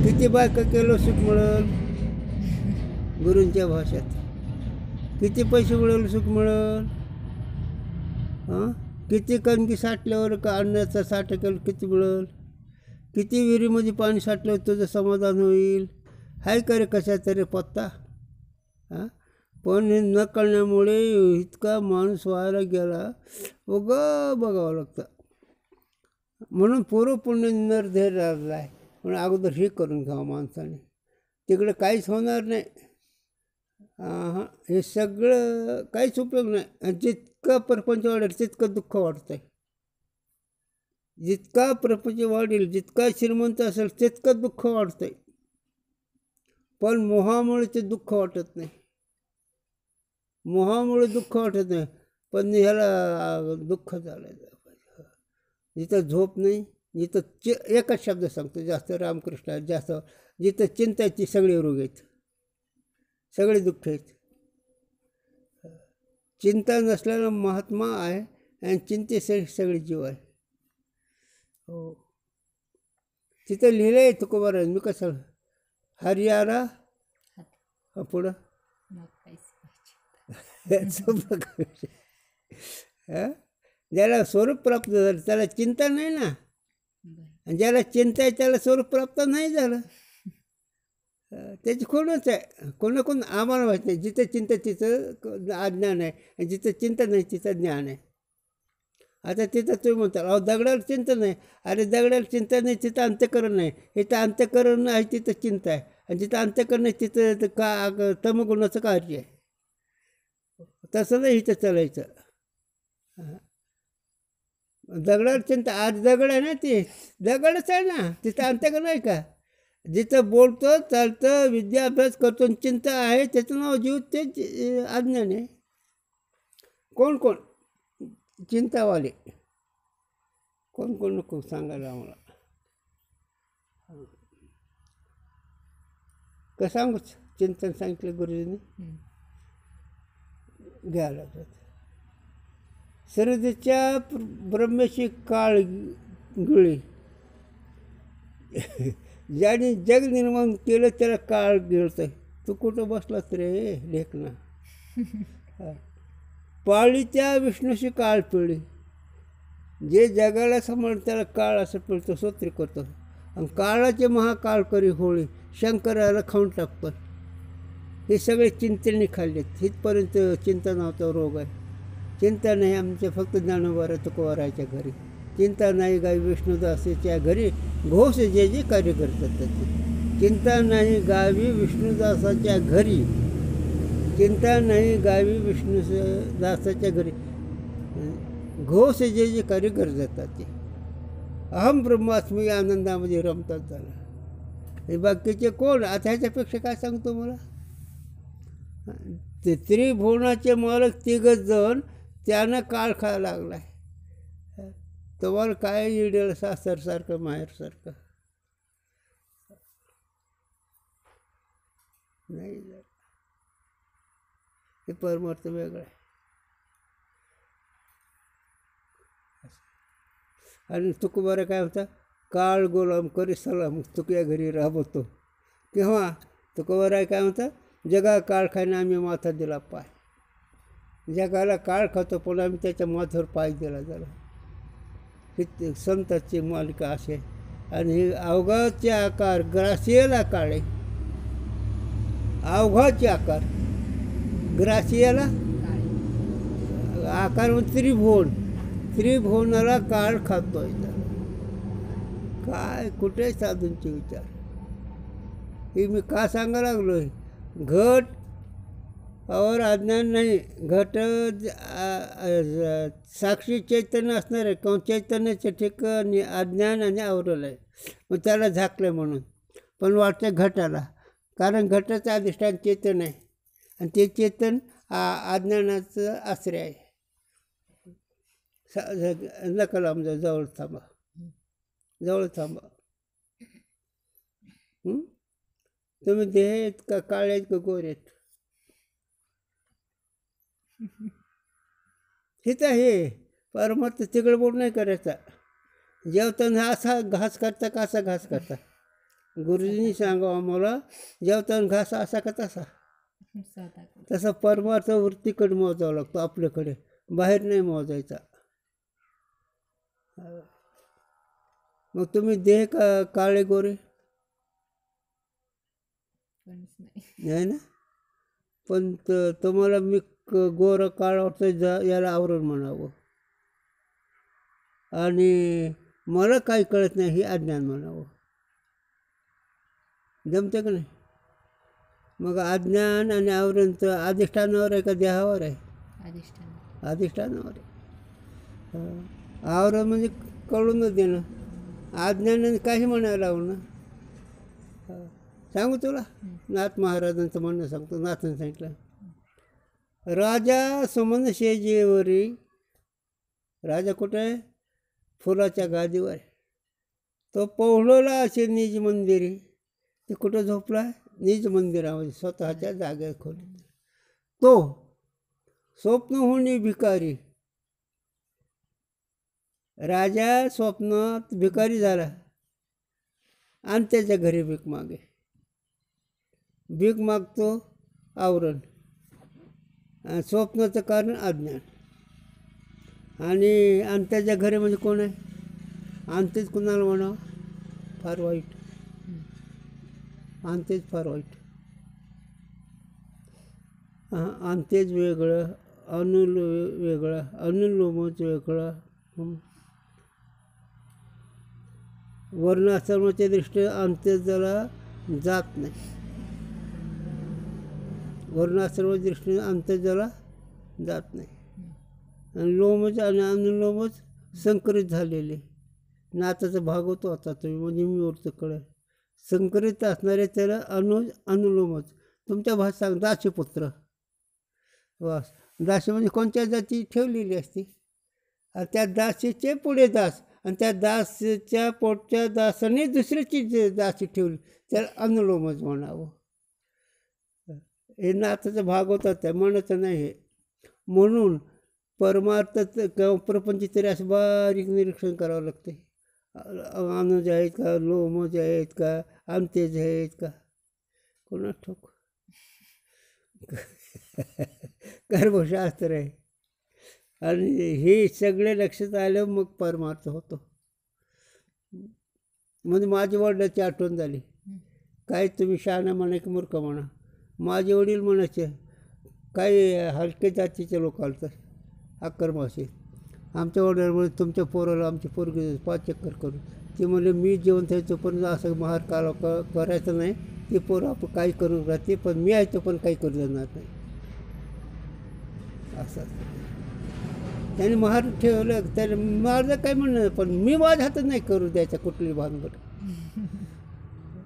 किती बायका केलं सुख मिळेल गुरूंच्या भाषेत, किती पैसे मिळेल सुख मिळेल. हां, किती कणकी साठल्यावर का अन्नाचा साठा केलं किती मिळेल, किती विहिरीमध्ये पाणी साठल्यावर तुझं समाधान होईल. हाय का रे कशा तरी पत्ता. हां, पण हे न कळण्यामुळे इतका माणूस व्हायला गेला बघावं लागतं. म्हणून पूर्व पुण्य निर्धय राहिला आहे. म्हणून अगोदर हे करून घ्यावं माणसाने, तिकडे काहीच होणार नाही. हां, हे सगळं काहीच उपयोग नाही. आणि जितका प्रपंच वाढेल तितकं दुःख वाढतं आहे. जितका प्रपंच वाढेल, जितका श्रीमंत असेल तितकं दुःख वाढतं आहे. पण मोहामुळे ते दुःख वाटत नाही, मोहामुळे दुःख वाटत नाही. पण ह्याला दुःख झालं पाहिजे. जिथं झोप नाही, जिथं एकच शब्द सांगतो जास्त, रामकृष्ण जास्त, जिथं चिंताची सगळे रोग आहेत, सगळे दुःख आहेत. चिंता नसलेला महात्मा आहे आणि चिंतेसाठी सगळे जीव आहे. हो, तिथं लिहिलं आहे तुकोबाराज. मी कसं हरियारा पुढं ज्याला स्वरूप प्राप्त झालं त्याला चिंता नाही ना, आणि ज्याला चिंता आहे त्याला स्वरूप प्राप्त नाही झालं. त्याची कोणच आहे, कोण आम्हाला माहीत नाही. जिथं चिंता तिथं अज्ञान आहे, आणि जिथं चिंता नाही तिथं ज्ञान आहे. आता तिथं तुम्ही म्हणता अहो दगडाला चिंता नाही. अरे दगडाला चिंता नाही तिथं अंतःकरण नाही. इथं अंतःकरण आहे तिथं चिंता आहे, आणि जिथं अंतःकरण नाही तिथं का तमगुणाचं कार्य आहे. तसं नाही इथं चालायचं. दगडाला चिंता, आज दगड आहे ना, ते दगडच आहे ना, तिथं अंतःकरण आहे का. जिथं बोलतो चालतं विद्या अभ्यास करतो चिंता आहे त्याचं नाव जीव, ते अज्ञान आहे. कोण चिंतावाले कोण नको सांगायला आम्हाला. का सांगूच चिंतन सांगितलं गुरुजींनी घ्यायला. सरदेच्या ब्रह्मेशी काळ गिळी, ज्याने जग निर्माण केलं त्याला काळ गिळतंय. तू कुठं बसलास रे लेखना. पाळीच्या विष्णूशी काळ पिळली, जे जगाला समोर त्याला काळ असं पिळतो, स्तोत्र करतो. आणि काळाचे महाकाळ करी होळी, शंकराला खाऊन टाकतो. हे सगळे चिंतेने खाल्लेत. इथपर्यंत चिंता नव्हता रोग आहे. चिंता नाही आमच्या फक्त ज्ञानोबा तुकोबाराच्या घरी. चिंता नाही गावी विष्णुदासाच्या घरी, घोष जे जे कार्य करतात त्याचे. चिंता नाही गावी विष्णुदासाच्या घरी, चिंता नाही गावी विष्णुदासाच्या घरी, घोष जे जे कार्य करतात ते. अहम ब्रह्मास्मी आनंदामध्ये रमतात झालं. हे बाकीचे कोण. आता ह्याच्यापेक्षा काय सांगतो मला. ते त्रिभुवनाचे मालक तिघच जण, त्यानं काळ खायला लागला आहे. तुम्हाला काय इडेल सासरसारखं माहेरसारखं नाही. हे परमार्थ वेगळं आहे. आणि तुकोबारा काय होता, काळ गोलाम करी सलाम तुकया घरी राबवतो. किंवा तुकोबारा काय म्हणता, जगा काळ खायला आम्ही माथा दिला पाय. जगाला काळ खातो पण आम्ही त्याच्या माथ्यावर पाय दिला झाला. ही संतांची मालिका असे. आणि हे अवघाचे आकार ग्रासियाला काळे, अवघाचे आकार ग्रासियाला आकार म्हणजे त्रिभुवन, त्रिभुवनाला काळ खातोय. काय कुठे साधूंचे विचार. हे मी का सांगायला लागलो आहे. घट और अज्ञान नाही, घट साक्षी चैतन्य असणार आहे. किंवा चैतन्याचे ठिकाणी अज्ञान आणि आवरलं आहे, मग त्याला झाकलं म्हणून. पण वाटतं घटाला, कारण घटाचं अधिष्ठान चेतन आहे, आणि ते चेतन अज्ञानाचं आश्रय आहे. नका लांब जवळ थांबा, जवळ थांबा. हं? तुम्ही देह आहेत का काळे आहेत का गोरे आहेत? हेच आहे परमार्थ तिकडे बोट नाही करायचा. जेवताना असा घास करता का असा घास करता? गुरुजींनी सांगावं आम्हाला जेवताना घास असा का तसा? स्वतः तसा परमार्थ वृत्तीकडे मोजावा लागतो आपल्याकडे, बाहेर नाही मोजायचा. मग तुम्ही देह का काळे गोरे कोणीच नाही. नाही ना? पण तुम्हाला मी गोरं काळं वाटतं याला आवरण म्हणावं, आणि मला काही कळत नाही हे अज्ञान म्हणावं. जमते का नाही? मग अज्ञान आणि आवरण तर अधिष्ठानावर आहे का देहावर आहे? अधिष्ठान. अधिष्ठानावर आहे. आवरण म्हणजे कळूनच देणं. अज्ञानाने काही म्हणायला लावणं. सांगू तुला नाथ महाराजांचं म्हणणं सांगतो. नाथांनी सांगितलं, राजा समन शेजेवरी. राजा कुठे आहे? फुलाच्या गादीवर आहे. तो पोहळला असे निज मंदिरी. ते कुठं झोपला? निज मंदिरामध्ये, स्वतःच्या जागेत खोलीत. तो स्वप्न होणे भिकारी. राजा स्वप्नात भिकारी झाला आणि त्याच्या घरी भीक मागे. भीक मागतो आवरण, आणि स्वप्नाचं कारण अज्ञान. आणि त्याच्या घरी म्हणजे कोण आहे? अंतेच कुणाला म्हणावं? फार वाईट. अंतेच फार वाईट. अंतेच वेगळं, अनुल वेगळं, अनुलोमच वेगळं. वर्णाश्रमाच्या दृष्टीने अंत्यजाला जात नाही. वर्णाश्रमाच्या दृष्टीने अंत्यजाला जात नाही. आणि लोमच आणि अनुलोमच संकरित झालेले. नाताचा भाग होतो आता तुम्ही म्हणजे मी वरचं कळ. संकरित असणारे त्याला अनुलोमच. तुमच्या भाषेत सांग दासीपुत्र. वास दासी म्हणजे कोणत्या जाती ठेवलेली असते, आणि त्या दासीचे पुढे दास, आणि त्या दासीच्या पोटच्या दासाने दुसऱ्याची दासी ठेवली, त्याला अनुलोमच म्हणावं. हे नाताचा भाग होता, त्या म्हणायचं नाही हे. म्हणून परमार्थ किंवा प्रपंच तरी असं बारीक निरीक्षण करावं लागते. अनुज आहेत का, लोमज आहेत का, अंत्यज आहेत का, कोणा ठोक. कर्मशास्त्र आहे. आणि हे सगळे लक्षात आलं मग परमार्थ होतो. म्हणजे माझ्या वडिलांची आठवण झाली. काय तुम्ही शहाणा म्हणा की मूर्ख म्हणा, माझे वडील म्हणायचे काही हलके जातीचे लोक आलं अकर्माशी. आमच्या वडिलांमुळे तुमच्या पोराला आमची पोरगी 5 चक्कर करून. ते म्हणले मी जेवण थायचं पण असं महार काला करायचं नाही. ते पोरं आपण काही करून राहते, पण मी आहे तो पण काही करू देणार नाही. असं त्याने महार ठेवलं. त्याला माझं काय म्हणणं, पण मी माझ्या हातात नाही करू द्यायचं कुठली भानगड.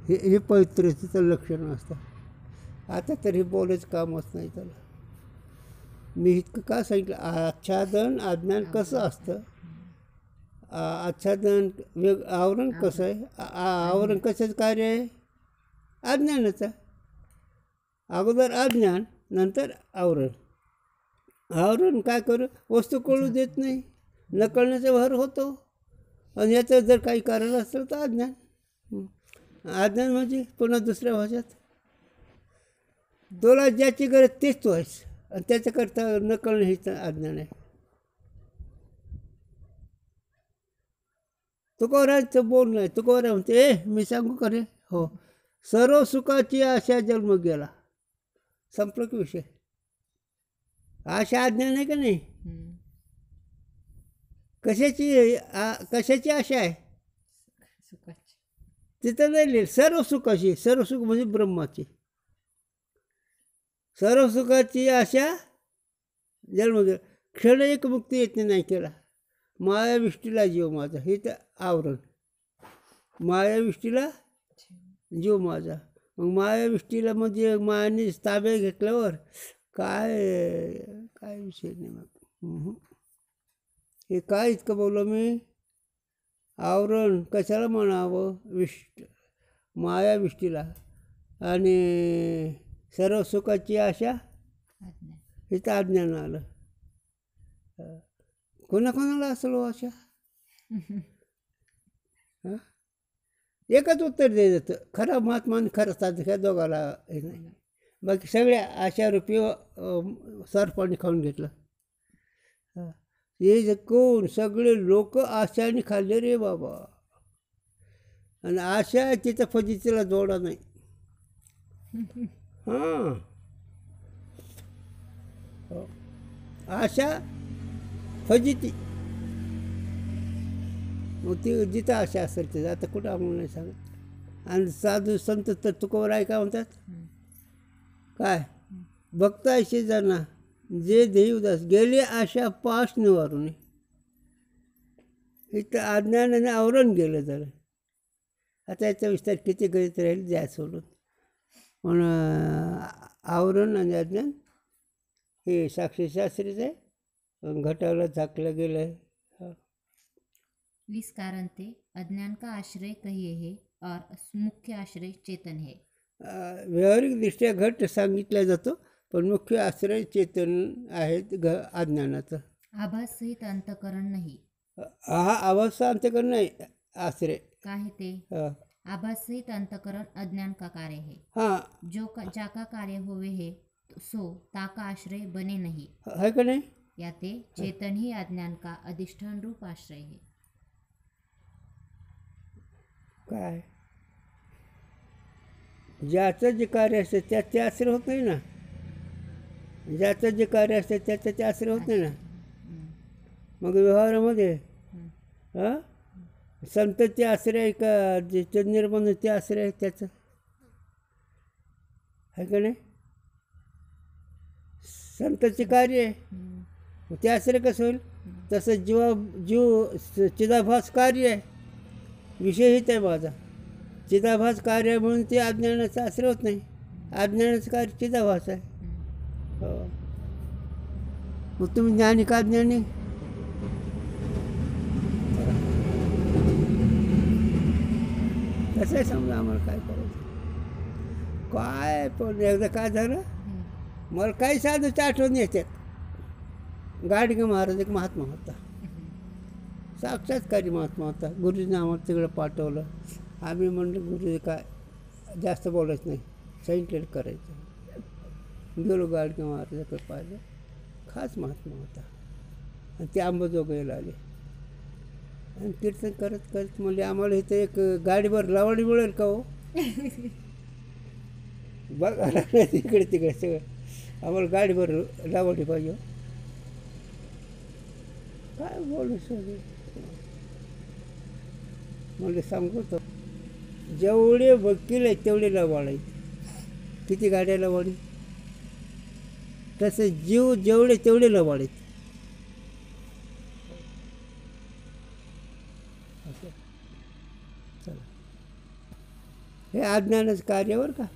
हे पवित्रतेचं लक्षण असतं. आता तरी बोलायचं कामच नाही त्याला. मी इतकं का सांगितलं, आच्छादन अज्ञान कसं असतं. आच्छादन आवरण कसं आहे. आवरण कशाचं कार्य आहे? अज्ञानाचं. अगोदर अज्ञान, नंतर आवरण. आवरण काय करू? वस्तू कळू देत नाही, नकळण्याचा भर होतो. आणि याचं जर काही कारण असेल तर अज्ञान. अज्ञान म्हणजे पुन्हा दुसऱ्या भाषेत तुला ज्याची गरज तेच तू आहेस, आणि त्याच्याकरता नकळणं हेच अज्ञान आहे. तुकोरांचं बोलणं आहे. तुकोरा म्हणते मी सांगू का रे, हो सर्व सुखाची आशा जन्म गेला. संपलं की विषय. आशा अज्ञान आहे का नाही? कशाची आशा आहे? सुखाची. तिथं नाही लिहिलं सर्व सुखाची. सर्व सुख म्हणजे ब्रह्माची. सर्व सुखाची आशा जन्म गेला. क्षण एक मुक्ती येते नाही केला. मायाविष्टीला जीव माझा, हे तर आवरण. मायाविष्टीला जीव माझा. मग मायाविष्टीला म्हणजे मायाने ताब्यात घेतल्यावर काय विषय नाही मग. हे काय इतकं बोललो मी. आवरण कशाला म्हणावं? मायाविष्टीला आणि सर्व सुखाची आशा आज्ञा. इथं अज्ञान आलं. कोणाकोणाला असलो आशा? हं? एकच उत्तर द्यायचं, खरा महात्मा आणि खरं साधक ह्या दोघाला हे नाही. बाकी सगळ्या आशारूपी सरपाणी खाऊन घेतलं. हे जे कोण सगळे लोक आशाने खाल्ले रे बाबा. आणि आशा तिथं फजितीला जोडा नाही. हां, आशा फजिती. मग ती जिथं आशा असेल तिथं आता कुठं आम्हाला नाही सांगत. आणि साधू संत तर तुकोबराय काय म्हणतात, काय भक्त ऐसे जाना जे देवदास गेले आशा पाश निवारून. इथं अज्ञानाने आवरण गेलं झालं. आता याचा विस्तार किती करीत राहील द्या सोडून. पण आवरण आणि अज्ञान हे साक्षीशास्त्रीच आहे. घटाला झाकलं गेलं आहे. इस कारण ते अज्ञान का आश्रय कहिए है और मुख्य आश्रय चेतन है. व्यावहारिक दृष्ट्या घट सांगितला जातो, पण मुख्य आश्रय चेतन आहे अज्ञानाचं. आभास सहित अंतकरण नाही. हा अवस्था अंतकरण नाही, आश्रय. काहे ते हां आभास सहित अंतकरण अज्ञान का कार्य है. हां, जाका कार्य होवे है सो ताका आश्रय बने नहीं. है का नाही? याते चेतन ही अज्ञान का अधिष्ठान रूप आश्रय है. काय ज्याचं जे कार्य असतं त्यात ते आश्रय होत नाही ना. ज्याचं जे कार्य असतं त्याचं ते आश्रय होत नाही ना. मग व्यवहारामध्ये हां संतचे आश्रय आहे का जे निर्बंध ते आश्रय आहे त्याचं, आहे का नाही? संतचे कार्य आहे, मग ते आश्रय कसं होईल? तसं जीव चिदाभास कार्य आहे, विषय हित आहे माझा. चिदाभास कार्य म्हणून ते अज्ञानाचा आश्रय होत नाही. अज्ञानाचं कार्य चिदाभास आहे. हो, मग तुम्ही ज्ञानी का ज्ञानी? कसं आहे समजा आम्हाला काय करायचं काय. पण एकदा काय झालं, मला काही साधूची आठवण येतात. गाडगे महाराज एक महात्मा होता, साक्षात्कारी महात्मा होता. गुरुजीने आम्हाला तिकडं पाठवलं. आम्ही म्हणलं गुरुजी काय जास्त बोलायचं नाही, सायंटिड करायचं. गेलो गाडगे महाराजाकडे पाहिलं. खास महात्मा होता. आणि ते अंबाजोगाईला आले आणि कीर्तन करत करत म्हणले आम्हाला इथं एक गाडीवर लावणी मिळेल का हो? बघा तिकडे तिकडे सगळं आम्हाला गाडीवर लावणी पाहिजे. काय बोलू सगळे म्हणजे सांगतो, जेवढे वकील आहेत तेवढे लवाडायचे. किती गाड्या लवाडी, तसे जीव जेवढे तेवढे लवाडायचे. असं चला, हे अज्ञानाचं कार्य बरं का.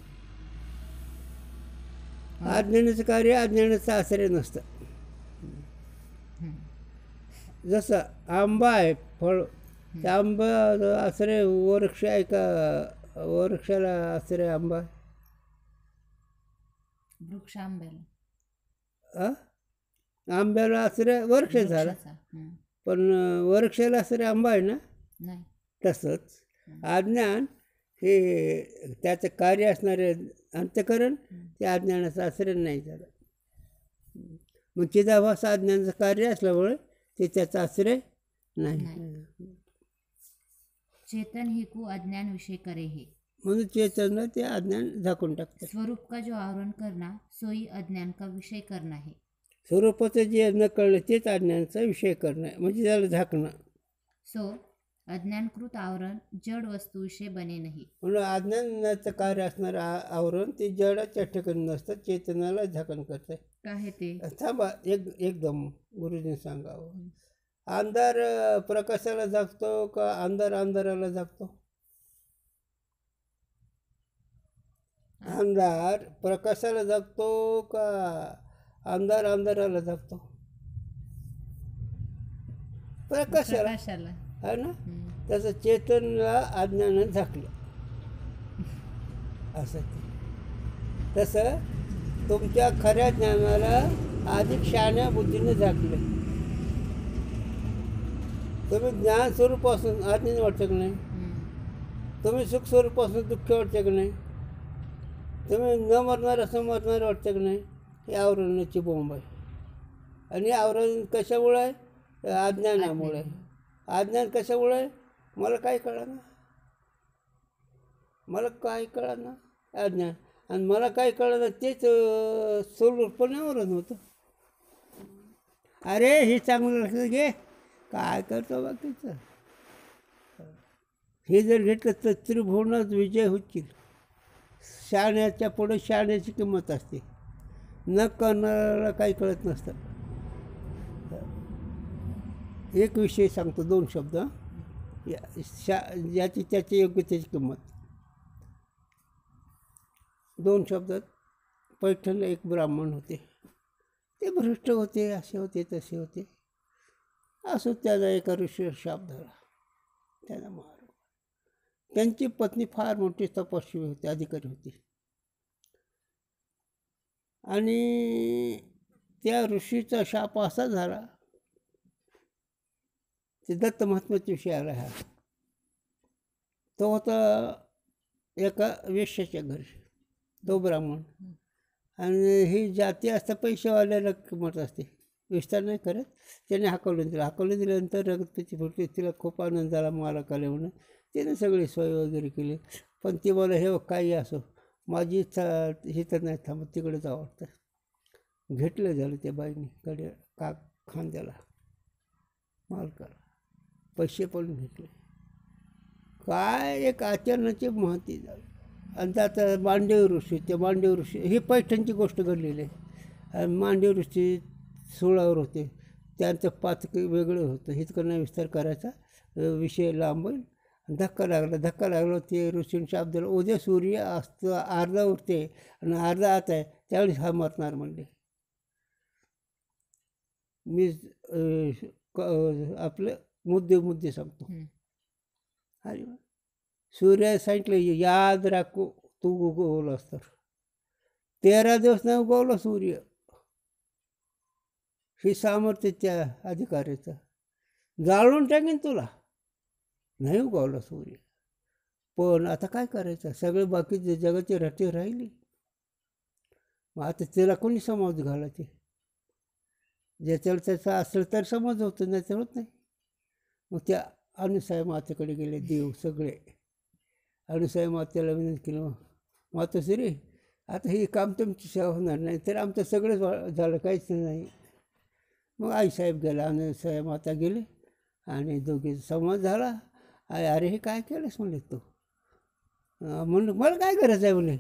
अज्ञानाचं कार्य अज्ञानाचं आश्रय नसतं. जसं आंबा आहे फळ, त्या आंबा आश्रय वृक्ष आहे का? वृक्षाला आश्रय आंबा आहे. वृक्ष आंब्याला, आंब्याला आश्रय वृक्ष झाला, पण वृक्षाला आश्रय आंबा आहे ना. नाही. तसंच अज्ञान हे त्याचं कार्य असणारे अंतकरण ते अज्ञानाचं आश्रय नाही झालं. मग चिदाभास अज्ञानाचं कार्य असल्यामुळे ते त्याचा आश्रय नाही. चेतन ही को अज्ञान विषय करे है. म्हणून चेतन ते अज्ञान झाकून टाकतं. स्वरूप का जो आवरण करना सोई अज्ञान का विषय करना है. स्वरूपाचं जे न कळलं तेच अज्ञानाचा विषय करणं म्हणजे त्याला झाकणं. सो अज्ञानकृत आवरण जड वस्तू विषय बने नाही. म्हणून अज्ञानाचं कार्य असणारं आवरण ते जडाच्या ठिकाणी नसतं, चेतनाला झाकण करतं. काय ते थांबा एकदम गुरुजीने सांगावं. अंधार प्रकाशाला झाकतो का अंधार अंधाराला झाकतो? अंधार प्रकाशाला झाकतो का अंधार अंधाराला झाकतो? प्रकाशाला प्रकाशाला. आहे ना. तसं चेतनला अज्ञानानं झाकलं. असं ते. तसं तुमच्या खऱ्या ज्ञानाला अधिक शहाण्या बुद्धीने झाकले. तुम्ही ज्ञान स्वरूपासून आज्ञेने वाटतं की नाही, तुम्ही सुख स्वरूपासून दुःख वाटतं की नाही, तुम्ही न मरणार असं मरणार वाटतं की नाही, हे आवरणाची बोंब आहे. आणि आवरण कशामुळे आहे? अज्ञानामुळे आहे. अज्ञान कशामुळे आहे? मला काय कळना, मला काय कळना, अज्ञान. आणि मला काय कळलं तेच स्वरूपणे आवरण होतं. अरे हे चांगलं लक्षात घे, काय करतो बाकीचं. हे जर घेतलं तर त्रिभुवनात विजय होतील. शहाण्याच्या पुढे शहाण्याची किंमत असते, न करणाऱ्याला काही कळत नसतं. एक विषय सांगतो, 2 शब्द, याची त्याची योग्यतेची किंमत. 2 शब्दात. पैठणला एक ब्राह्मण होते, ते भ्रष्ट होते, असे होते तसे होते. असो त्याला एका ऋषीवर शाप झाला, त्याला मार. त्यांची पत्नी फार मोठी तपस्वी होती, अधिकारी होती. आणि त्या ऋषीचा शाप असा झाला, ते दत्त महात्म्याच्या विषयी आला हा. तो होता एका वेश्याच्या घरी, तो ब्राह्मण. आणि ही जाती असता पैसेवाल्याला किंमत असते, विस्तार नाही करत. त्याने हाकलून दिल्यानंतर रगतपेची फुटली. तिला खूप आनंद झाला, मला कले म्हणून. तिने सगळी सोय वगैरे केली. पण ती मला हे काही असो, माझी इच्छा हे तर नाही थांबत, तिकडे जावं वाटतं. घेतलं झालं त्या बाईने कडे खांद्याला मालकाला, पैसे पण घेतले. काय एक आचरणाची महती झाली. आणि आता मांडव ऋषी, ते मांडव ऋषी, ही पैठणची गोष्ट घडलेली आहे. आणि मांडव ऋषी 16वर होते, त्यांचं पातक वेगळं होतं. इतकं नाही विस्तार करायचा, विषय लांब होईल. धक्का लागला. ते ऋषीने शाप दिला, उद्या सूर्य असतं अर्धा उरते आणि अर्धा आत आहे, त्यावेळेस हा मरणार म्हणले. मी आपलं मुद्दे सांगतो. अरे सूर्य सांगितलं, याद राखू तू उगवलास तर. 13 दिवस नाही उगवला सूर्य. ही सामर्थ्य त्या अधिकाऱ्याचं, जाळून टाकेन तुला. नाही उगवला सूर्य. पण आता काय करायचं, सगळे बाकीचे जगाची रटे राहिली. मग आता तिला कोणी समज घालायचे? ज्याच्यावर त्याचा असलं तर समज होतं, नाही तर होत नाही. मग त्या अनुसूया मातेकडे गेले देव सगळे. अनुसूया मातेला विनंती केलं, मातोश्री आता हे काम तुमची सेवा होणार नाही, तर आमचं सगळंच झालं, काहीच नाही. मग आईसाहेब गेला, अनुसूया माता गेली आणि दोघे संवाद झाला. अरे हे काय केलंस म्हणले तू? म्हणलं मला काय गरज आहे म्हणले,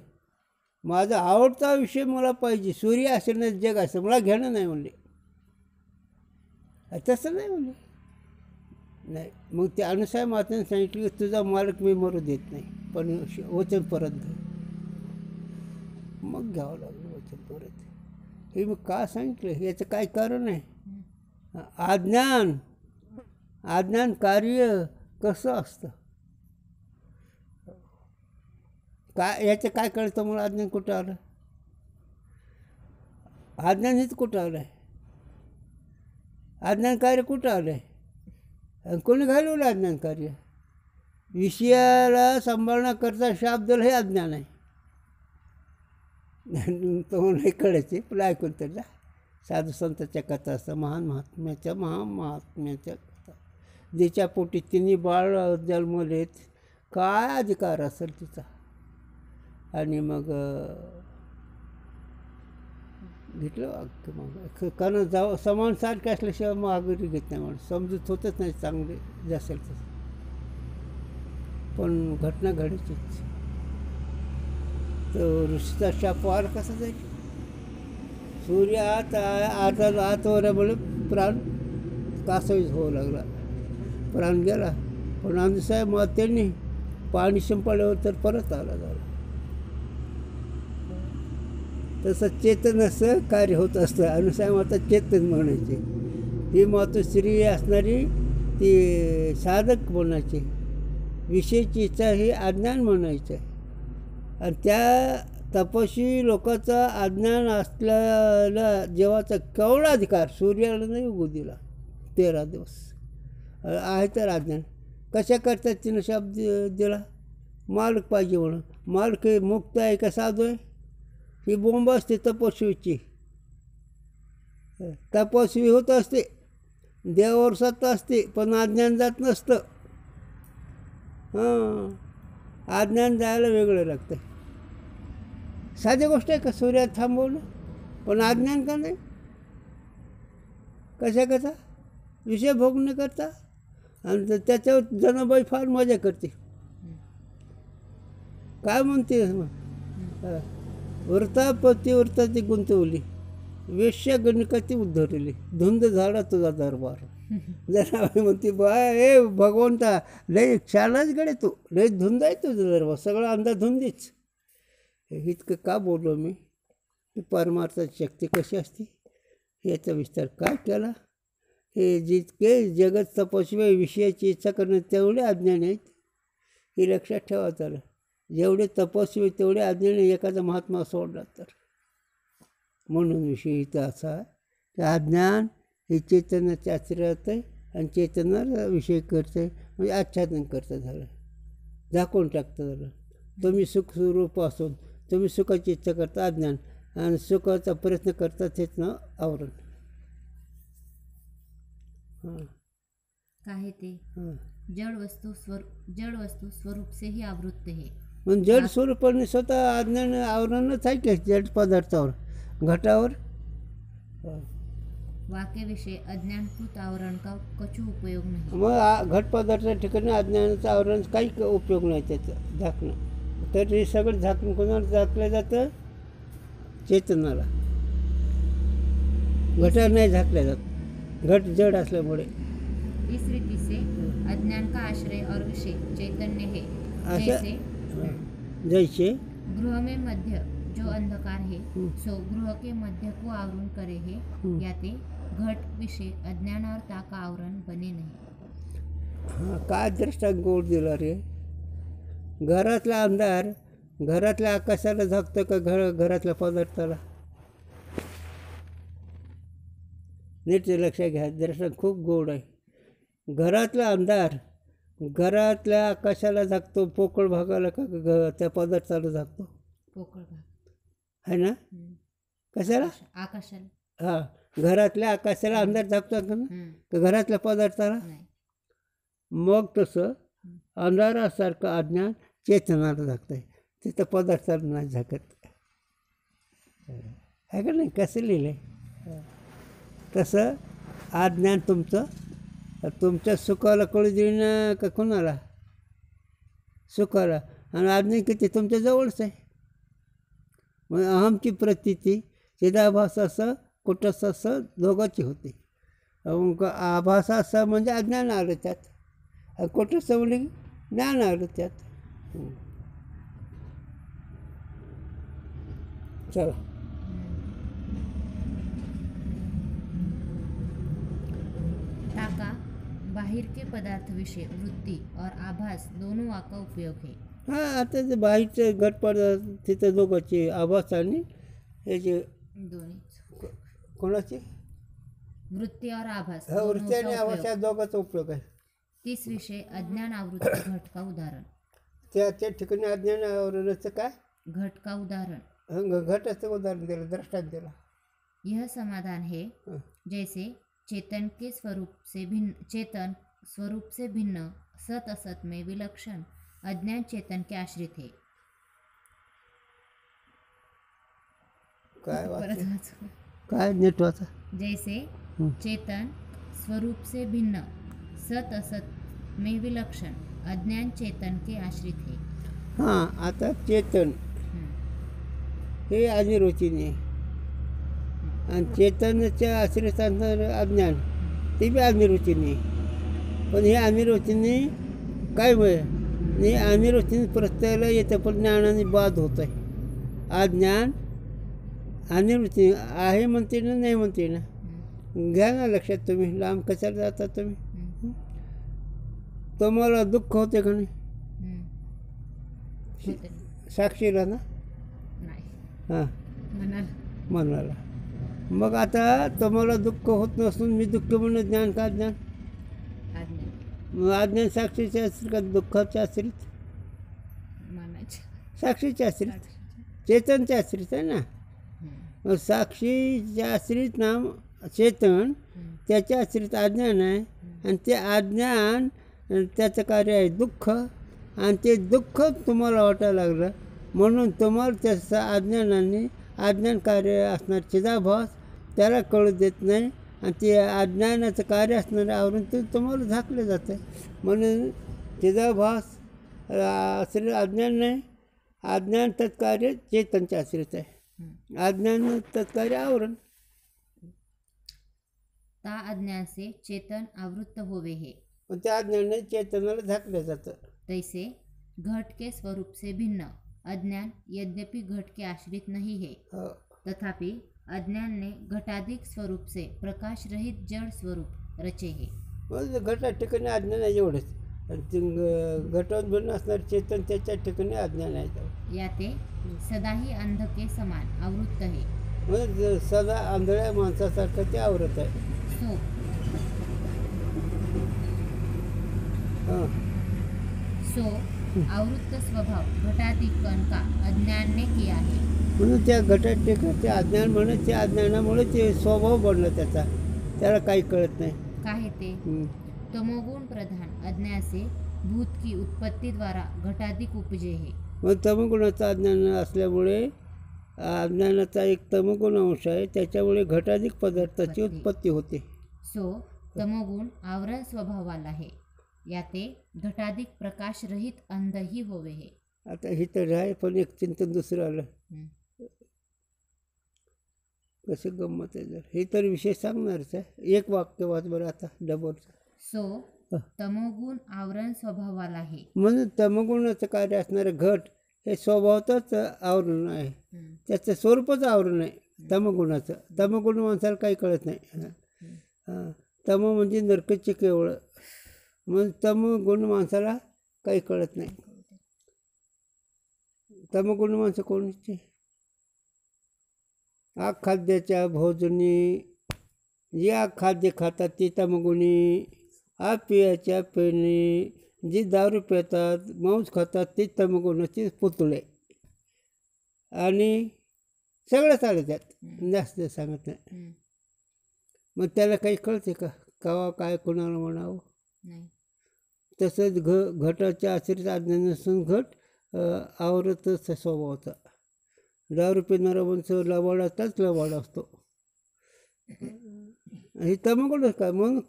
माझा आवडता विषय मला पाहिजे, सूर्य असेल ना जग असेल, मला घेणं नाही म्हणले. तसं नाही म्हणले. नाही. मग त्या अनुसूया मातेने सांगितलं की तुझा मालक मी मरू देत नाही, पण वचन परत घे. मग घ्यावं लागलं वचन परत. हे मग का सांगितलं, याचं काय कारण आहे? अज्ञान कार्य कसं असतं, काय याचं काय कळतं मला? अज्ञान कुठं आलं? अज्ञान हेच कुठं आलं आहे? अज्ञान कार्य कुठं आलं आहे? आणि कोणी घालवलं अज्ञान कार्य? विषयाला सांभाळण्याकरता शाप दिला, हे अज्ञान आहे. तो नाही कळायचे, पण ऐकून तर जा. साधू संतांच्या कथा असतात, महात्म्याच्या कथा. ज्याच्या पोटी तिन्ही बाळ जन्मलेत, काय अधिकार असेल तिचा? आणि मग घेतलं वाक्य. मग कारण जावं समान सारखे असल्याशिवाय माघारी घेत नाही, माणूस समजूत होतच नाही चांगले जे असेल तसं. पण घटना घडायचीच. तर ऋषीचा शाप वार कसा जाईल? सूर्य आत वरामुळे प्राण कासावीस होऊ लागला, प्राण गेला. पण अनुसूया मातेने पाणी शिंपडल्यावर तर परत आला झाला. तसं चेतन असं कार्य होत असतं. अनुसूया माता चेतन म्हणायचे. ही मातोश्री असणारी ती साधक म्हणायचे. विषयची इच्छा हे अज्ञान म्हणायचं. आणि त्या तपस्वी लोकांचा अज्ञान असलेला जेव्हाचा केवढा अधिकार, सूर्याला नाही उगू दिला 13 दिवस, आहे तर अज्ञान. कशा करतात तिनं शब्द दिला? मालक पाहिजे म्हणून. मालक हे मुक्त आहे का साधू आहे? ही बोंब असते तपस्वीची. तपस्वी होत असते, देवावर सत्ता असते, पण अज्ञान जात नसतं. हां, अज्ञान जायला वेगळं लागतं. साधी गोष्ट आहे का सूर्यात थांबवणं? पण अज्ञान का नाही? कशा विषय भोगणं करता. आणि त्याच्यावर जनाबाई फार मजा करते. काय म्हणते मग? वृत्तापती गुंतवली, वेश्या गणिकाती उद्धरली, धुंद झाला तुझा दरबार. जनाबाई म्हणते, बा ए भगवंता, लय छानच गडे तू, लय धुंद आहे तुझं दरबार, सगळा अंदा धुंदीच. इतकं का बोललो मी? की परमार्थाची शक्ती कशी असते याचा विस्तार काय केला. हे जितके जगत तपस्वी विषयाची इच्छा करणं तेवढे अज्ञानी आहेत, हे लक्षात ठेवा. त्याला जेवढे तपस्वी तेवढे अज्ञानी एखादा महात्मा सोडला तर. म्हणून विषय इथं असा की अज्ञान हे चैतन्याच्या आश्रयात आहे आणि चैतन्याला विषय करतं, म्हणजे आच्छादन करतं. झालं, झाकून टाकतं. झालं, तुम्ही सुख स्वरूप असून तुम्ही सुखाची इच्छा करता अज्ञान, आणि सुखाचा प्रयत्न करता त्याचं आवरण. हां, काहे ते हां. जड़ वस्तु स्वरूप से ही आवृत्त है. पण जड स्वरूपाने स्वतः अज्ञान आवरणच आहे की जड पदार्थावर, घटावर. वाक्य विषय अज्ञानकृत आवरण का कछु उपयोग नाही. मग घट पदार्थाच्या ठिकाणी अज्ञानाचं आवरण काही उपयोग नाही त्याचं झाकणं. तर हे सगळं झाकून कोणाला झाकलं जातं? चेतनाला. घटाला नाही झाकल्या जात, घट जड असल्यामुळे. इस रीति से अज्ञान का आश्रय और विषय चैतन्य है. जैसे जैसे गृह में मध्य जो अंधकार है सो गृह के मध्य को आवरण करे है, याते घट विषय अज्ञान और ताका आवरण बने नहीं. हां, काय दृष्टांत गोड दिला रे. घरातला अंधार घरातल्या आकाशाला झाकतं का घरातल्या पदार्थाला? नीट लक्षात घ्या, दृष्टांत खूप गोड आहे. घरातला अंधार घरातल्या आकाशाला झाकतो, पोकळ भागाला का त्या पदार्थाला झाकतो? पोकळ भाग आहे ना. कशाला? आकाशाला. हां, घरातल्या आकाशाला अंधार झाकतो का ना, का घरातल्या पदार्थाला? मग तसं अंधारासारखं अज्ञान चेतनाला झाकतं आहे, तिथं पदार्थाला नाही झाकत. आहे का नाही? कसं लिहिलं आहे तसं अज्ञान तुमच्या सुखाला कळू देणं का कोणाला? सुखाला. आणि अज्ञान किती तुमच्या जवळच आहे. मग अहमची प्रतीती चिदाभास असं कुटस्थ असं दोघांची होते. मग आभास असं म्हणजे अज्ञान आलं त्यात, कुटस्थ म्हणजे ज्ञान आलं त्यात. चला, ताका बाहर के पदार्थ विषय वृत्ति और आभास दोनों का उपयोग है. हां, आता ते बाहेरचे घट पदार्थ तिथं दोघांचे आभास आणि याचे दोन्ही कोणाचे? वृत्ति और आभास हा, वृत्ती आणि दोनों का आभास या उपयोग. दोघांचा उपयोग आहे. तीस विषय अज्ञान आवृत्ति घट का उदाहरण. त्या ठिकाणी अज्ञान आवरणाचं काय? घट का उदाहरण. घटाचं उदाहरण दिलं, दृष्टांत दिला. यह समाधान है जैसे चेतन स्वरूप से भिन्न सत असत में विलक्षण अज्ञान चेतन के आश्रित है. काय परत वाचलं? वाचू. काय नीट वाचा. जैसे चेतन स्वरूप से भिन्न सत असत में विलक्षण अज्ञान चेतन के आश्रित है. हां, आता चेतन हे अनिरुचीने आहे आणि चेतनाच्या आश्रित असणारं अज्ञान ते बी अनिरुचीने आहे. पण हे अनिरुचीने काय मिळेल? हे अनिरुचीने प्रत्ययाला येतं, पण ज्ञानाने बाद होत आहे. अज्ञान अनिरुची आहे म्हणते ना, नाही म्हणते ना. घ्या ना लक्षात. तुम्ही लांब कशाला जाता तुम्ही? तुम्हाला दुःख होते का नाही? साक्षीला ना नाही हां मनाला मनाला. मग आता तुम्हाला दुःख होत नसून मी दुःख म्हणून ज्ञान का ज्ञान? आज्ञा मग अज्ञान साक्षीचे आश्रित का दुःखाचे आश्रित? मनाच्या साक्षीचे आश्रित, चेतनचे आश्रित आहे ना. मग साक्षीचे आश्रित नाम चेतन, त्याचे आश्रित अज्ञान आहे. आणि ते अज्ञान त्याचं कार्य आहे दुःख. आणि ते दुःख तुम्हाला वाटायला लागलं म्हणून तुम्हाला त्याचं अज्ञानाने अज्ञान कार्य असणार चिदाभास त्याला कळू देत नाही. आणि ते अज्ञानाचं कार्य असणारे आवरून ते तुम्हाला झाकलं जातं. म्हणून चिदाभास आश्रित अज्ञान नाही. अज्ञान तत्कार्य चेतनचे आश्रित आहे. अज्ञान तत्कार्य आवरण. ता अज्ञान से चेतन आवृत्त होवे हे, पण त्या अज्ञानाने चेतनाला झाकलं जातं. तैसे घट के स्वरूप से भिन्न अज्ञान यद्यपि घट के आश्रित नहीं है, हो. तथापि अज्ञान ने घटाधिक स्वरूप से प्रकाश रहित जड़ स्वरूप रचे है. मग घटा ठिकाणी अज्ञान आहे एवढंच. आणि ते घटात भिन्न असणारे चेतन त्याच्या ठिकाणी अज्ञान आहे. याते सदाही अंध के समान आवृत्त है. म्हणजे सदा आंधळ्या माणसासारखं ते आवरत आहे. सो हां. सो आवृत्त स्वभाव घटाधिकन का अज्ञान ने किया है. म्हणून त्या घटात ठिकाणी ते अज्ञान म्हणत त्या अज्ञानामुळे ते स्वभाव बनला त्याचा. त्याला काही कळत नाही. काहे ते तमोगुण प्रधान अज्ञान से भूत की उत्पत्ति द्वारा घटाधिक उपजे है. मग तमगुणाचं अज्ञान असल्यामुळे अज्ञानाचा एक तमगुण अंश आहे. त्याच्यामुळे घटाधिक पदार्थाची उत्पत्ती होते. सो तमोगुण आवरण स्वभाव वाला है. याते घटाधिक प्रकाश रहित अंध ही होवे है. आता ही तर आहे, पण एक चिंतन दुसरं आलं. कसं गंमत आहे जर. हे तर विषय सांगणारच आहे. एक वाक्य वाच बरं आता डबलचं. सो तमोगुण आवरण स्वभाव वाला है. म्हणून तमगुणाचं कार्य असणारं घट हे स्वभावतच आवरण आहे. त्याचं स्वरूपच आवरण आहे तमगुणाचं. तमगुण माणसाला काही कळत नाही. हां. तम म्हणजे नरकचे केवळ. मग तमगुण माणसाला काही कळत नाही. तमगुण माणसं कोणची? खाद्याच्या भोजनी जे खाद्य खातात ती तमगुणी. पियाच्या पेनी जी दारू पितात मांस खातात ती तमगुणाचे पुतळे. आणि सगळं चालत त्यात जास्त सांगत नाही. मग त्याला काही कळते का केव्हा काय कोणाला म्हणावं? नाही. तसंच घटाच्या आश्रित अज्ञान नसून घट आवरतच स्वभावाचा. दारू पिणारा माणूस लबाडाचाच लबाड असतो. हे तमगुणच काय म्हणून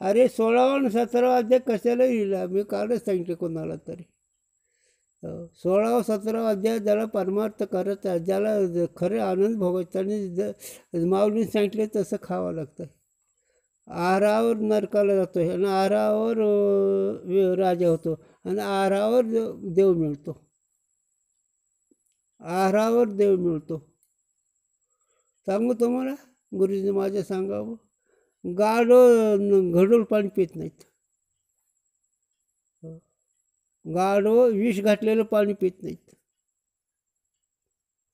अरे 16वा आणि 17वा अध्याय कशाला लिहिला? मी कालच सांगितलं कोणाला तरी. 16वा 17वा अध्याय ज्याला परमार्थ करायचा, ज्याला खरे आनंद भोगायचा आणि माऊलीने सांगितले तसं खावं लागतं. आहारावर नरकाला जातो आणि आहारावर राजा होतो आणि आहारावर देव मिळतो. आहारावर देव मिळतो. सांगू तुम्हाला गुरुजीने माझ्या सांगावं. गाढो घडूळ पाणी पित नाहीत. गाढो विष घातलेलं पाणी पित नाहीत.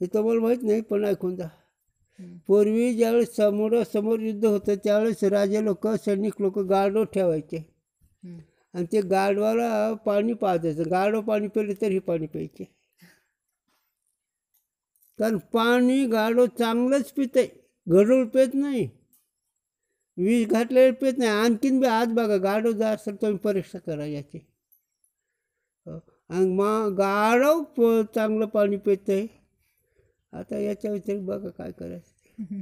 हे तुम्हाला माहीत नाही पण ऐकून जा. पूर्वी ज्यावेळेस समोर युद्ध होतं त्यावेळेस राजे लोक सैनिक लोक गाढव ठेवायचे आणि ते गाढवाला पाणी पाजायचं. गाढव पाणी पिले तरी पाणी प्यायचे. कारण पाणी गाढव चांगलंच पिते, घडूळ पेत नाही, विष घातलेलं पेत नाही. आणखीन बी आज बघा गाढव जर असेल तुम्ही परीक्षा करा याची. आणि गाढव चांगलं पाणी पिते. आता याच्या व्यतिरिक्त बघा काय करायचं.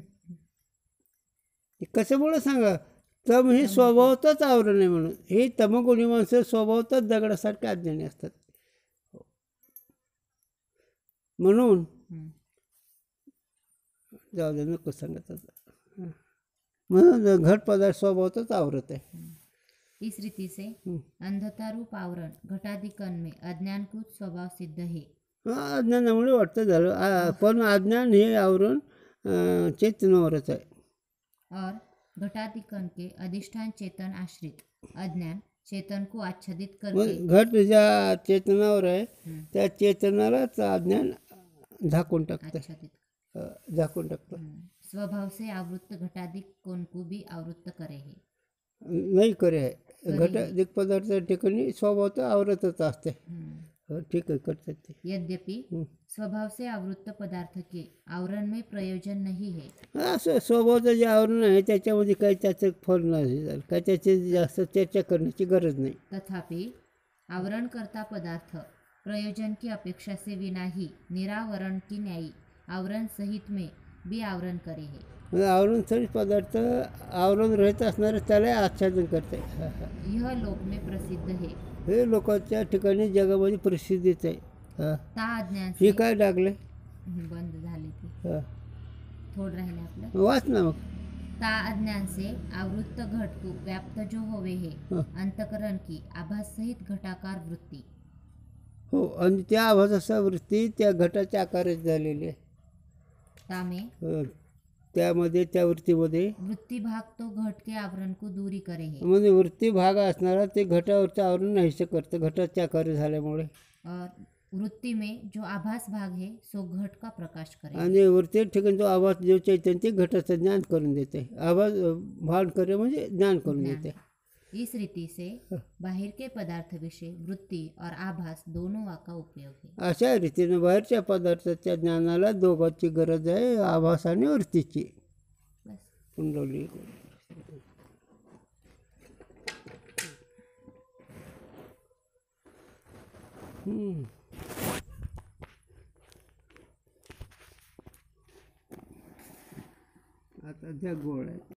कशामुळे सांगा? तम हे स्वभावतच आवरण आहे म्हणून. हे तमगुणी माणसं स्वभावतच दगडासारखे अज्ञानी असतात. म्हणून जाऊ दे नको सांगत. म्हणून घट पदार्थ स्वभावतच आवरत आहे. इस रीति से अंधता रूप आवरण घटाधिकरण में अज्ञानकृत स्वभाव सिद्ध है. अज्ञानामुळे वाटतं झालं, पण अज्ञान हे आवरण चेतनावरच आहे. और घटाधिकरण के अधिष्ठान चेतन आश्रित अज्ञान चेतन को आच्छादित करके मग घट ज्या चेतनावर आहे त्या चेतनालाच अज्ञान झाकून टाकतं, आच्छादित झाकून टाकतं. स्वभाव से आवृत्त घटाधिक कौन को भी आवृत्त करे है. नाही करे आहे घट अधिक पदार्थ ठिकाणी स्वभाव तर आवरतच असते. हो, ठीक आहे, करतात ते. यद्यपि स्वभाव से आवृत्त पदार्थ के आवरण में प्रयोजन नहीं है, असं स्वभावाचं जे आवरण आहे त्याच्यामध्ये काही त्याचं फल नाही, काही त्याची जास्त चर्चा करण्याची गरज नाही. तथापि आवरण करता पदार्थ प्रयोजन की अपेक्षा से विना ही निरावरण की न्यायी आवरण सहित में भी आवरण करे है. म्हणजे आवरण सहित पदार्थ आवरण रहित असणारे त्याला आच्छादन करते. यह लोक में प्रसिद्ध है. हे लोकांच्या ठिकाणी जगामध्ये प्रसिद्धीच आहे. ता अज्ञान हे से काय टाकले? बंद झाले ते थोड राहिले आपलं. वाच ना मग. ता अज्ञान से आवृत्त घट को व्याप्त जो होवे है अंतकरण की आभास सहित घटाकार वृत्ती. हो, आणि त्या आभासाचा वृत्ती त्या घटाच्या आकारात झालेली आहे. तामे त्यामध्ये त्या वृत्तीमध्ये वृत्ती भाग तो घट के आवरण को दूरी करे है म्हणजे वृत्ती भाग असणारा ते घटावरचं आवरण नाहीसं करतं घटाच्या आकार झाल्यामुळे. और वृत्ति में जो आभास भाग है सो घट का प्रकाश करे. आणि वृत्ती ठिकाणी जो आभास जो चैतन्य ते घटाचं ज्ञान करून देते. आभास भान करे म्हणजे ज्ञान करून देते. इस रीति से बाहर के पदार्थ विषय वृत्ति और आभास दोनों का उपयोग है. अशा रीतीने बाहेरच्या पदार्थाच्या ज्ञानाला दोघांची गरज आहे, आभास आणि वृत्तीची. बस. कुंडली आता त्या गोळ आहे.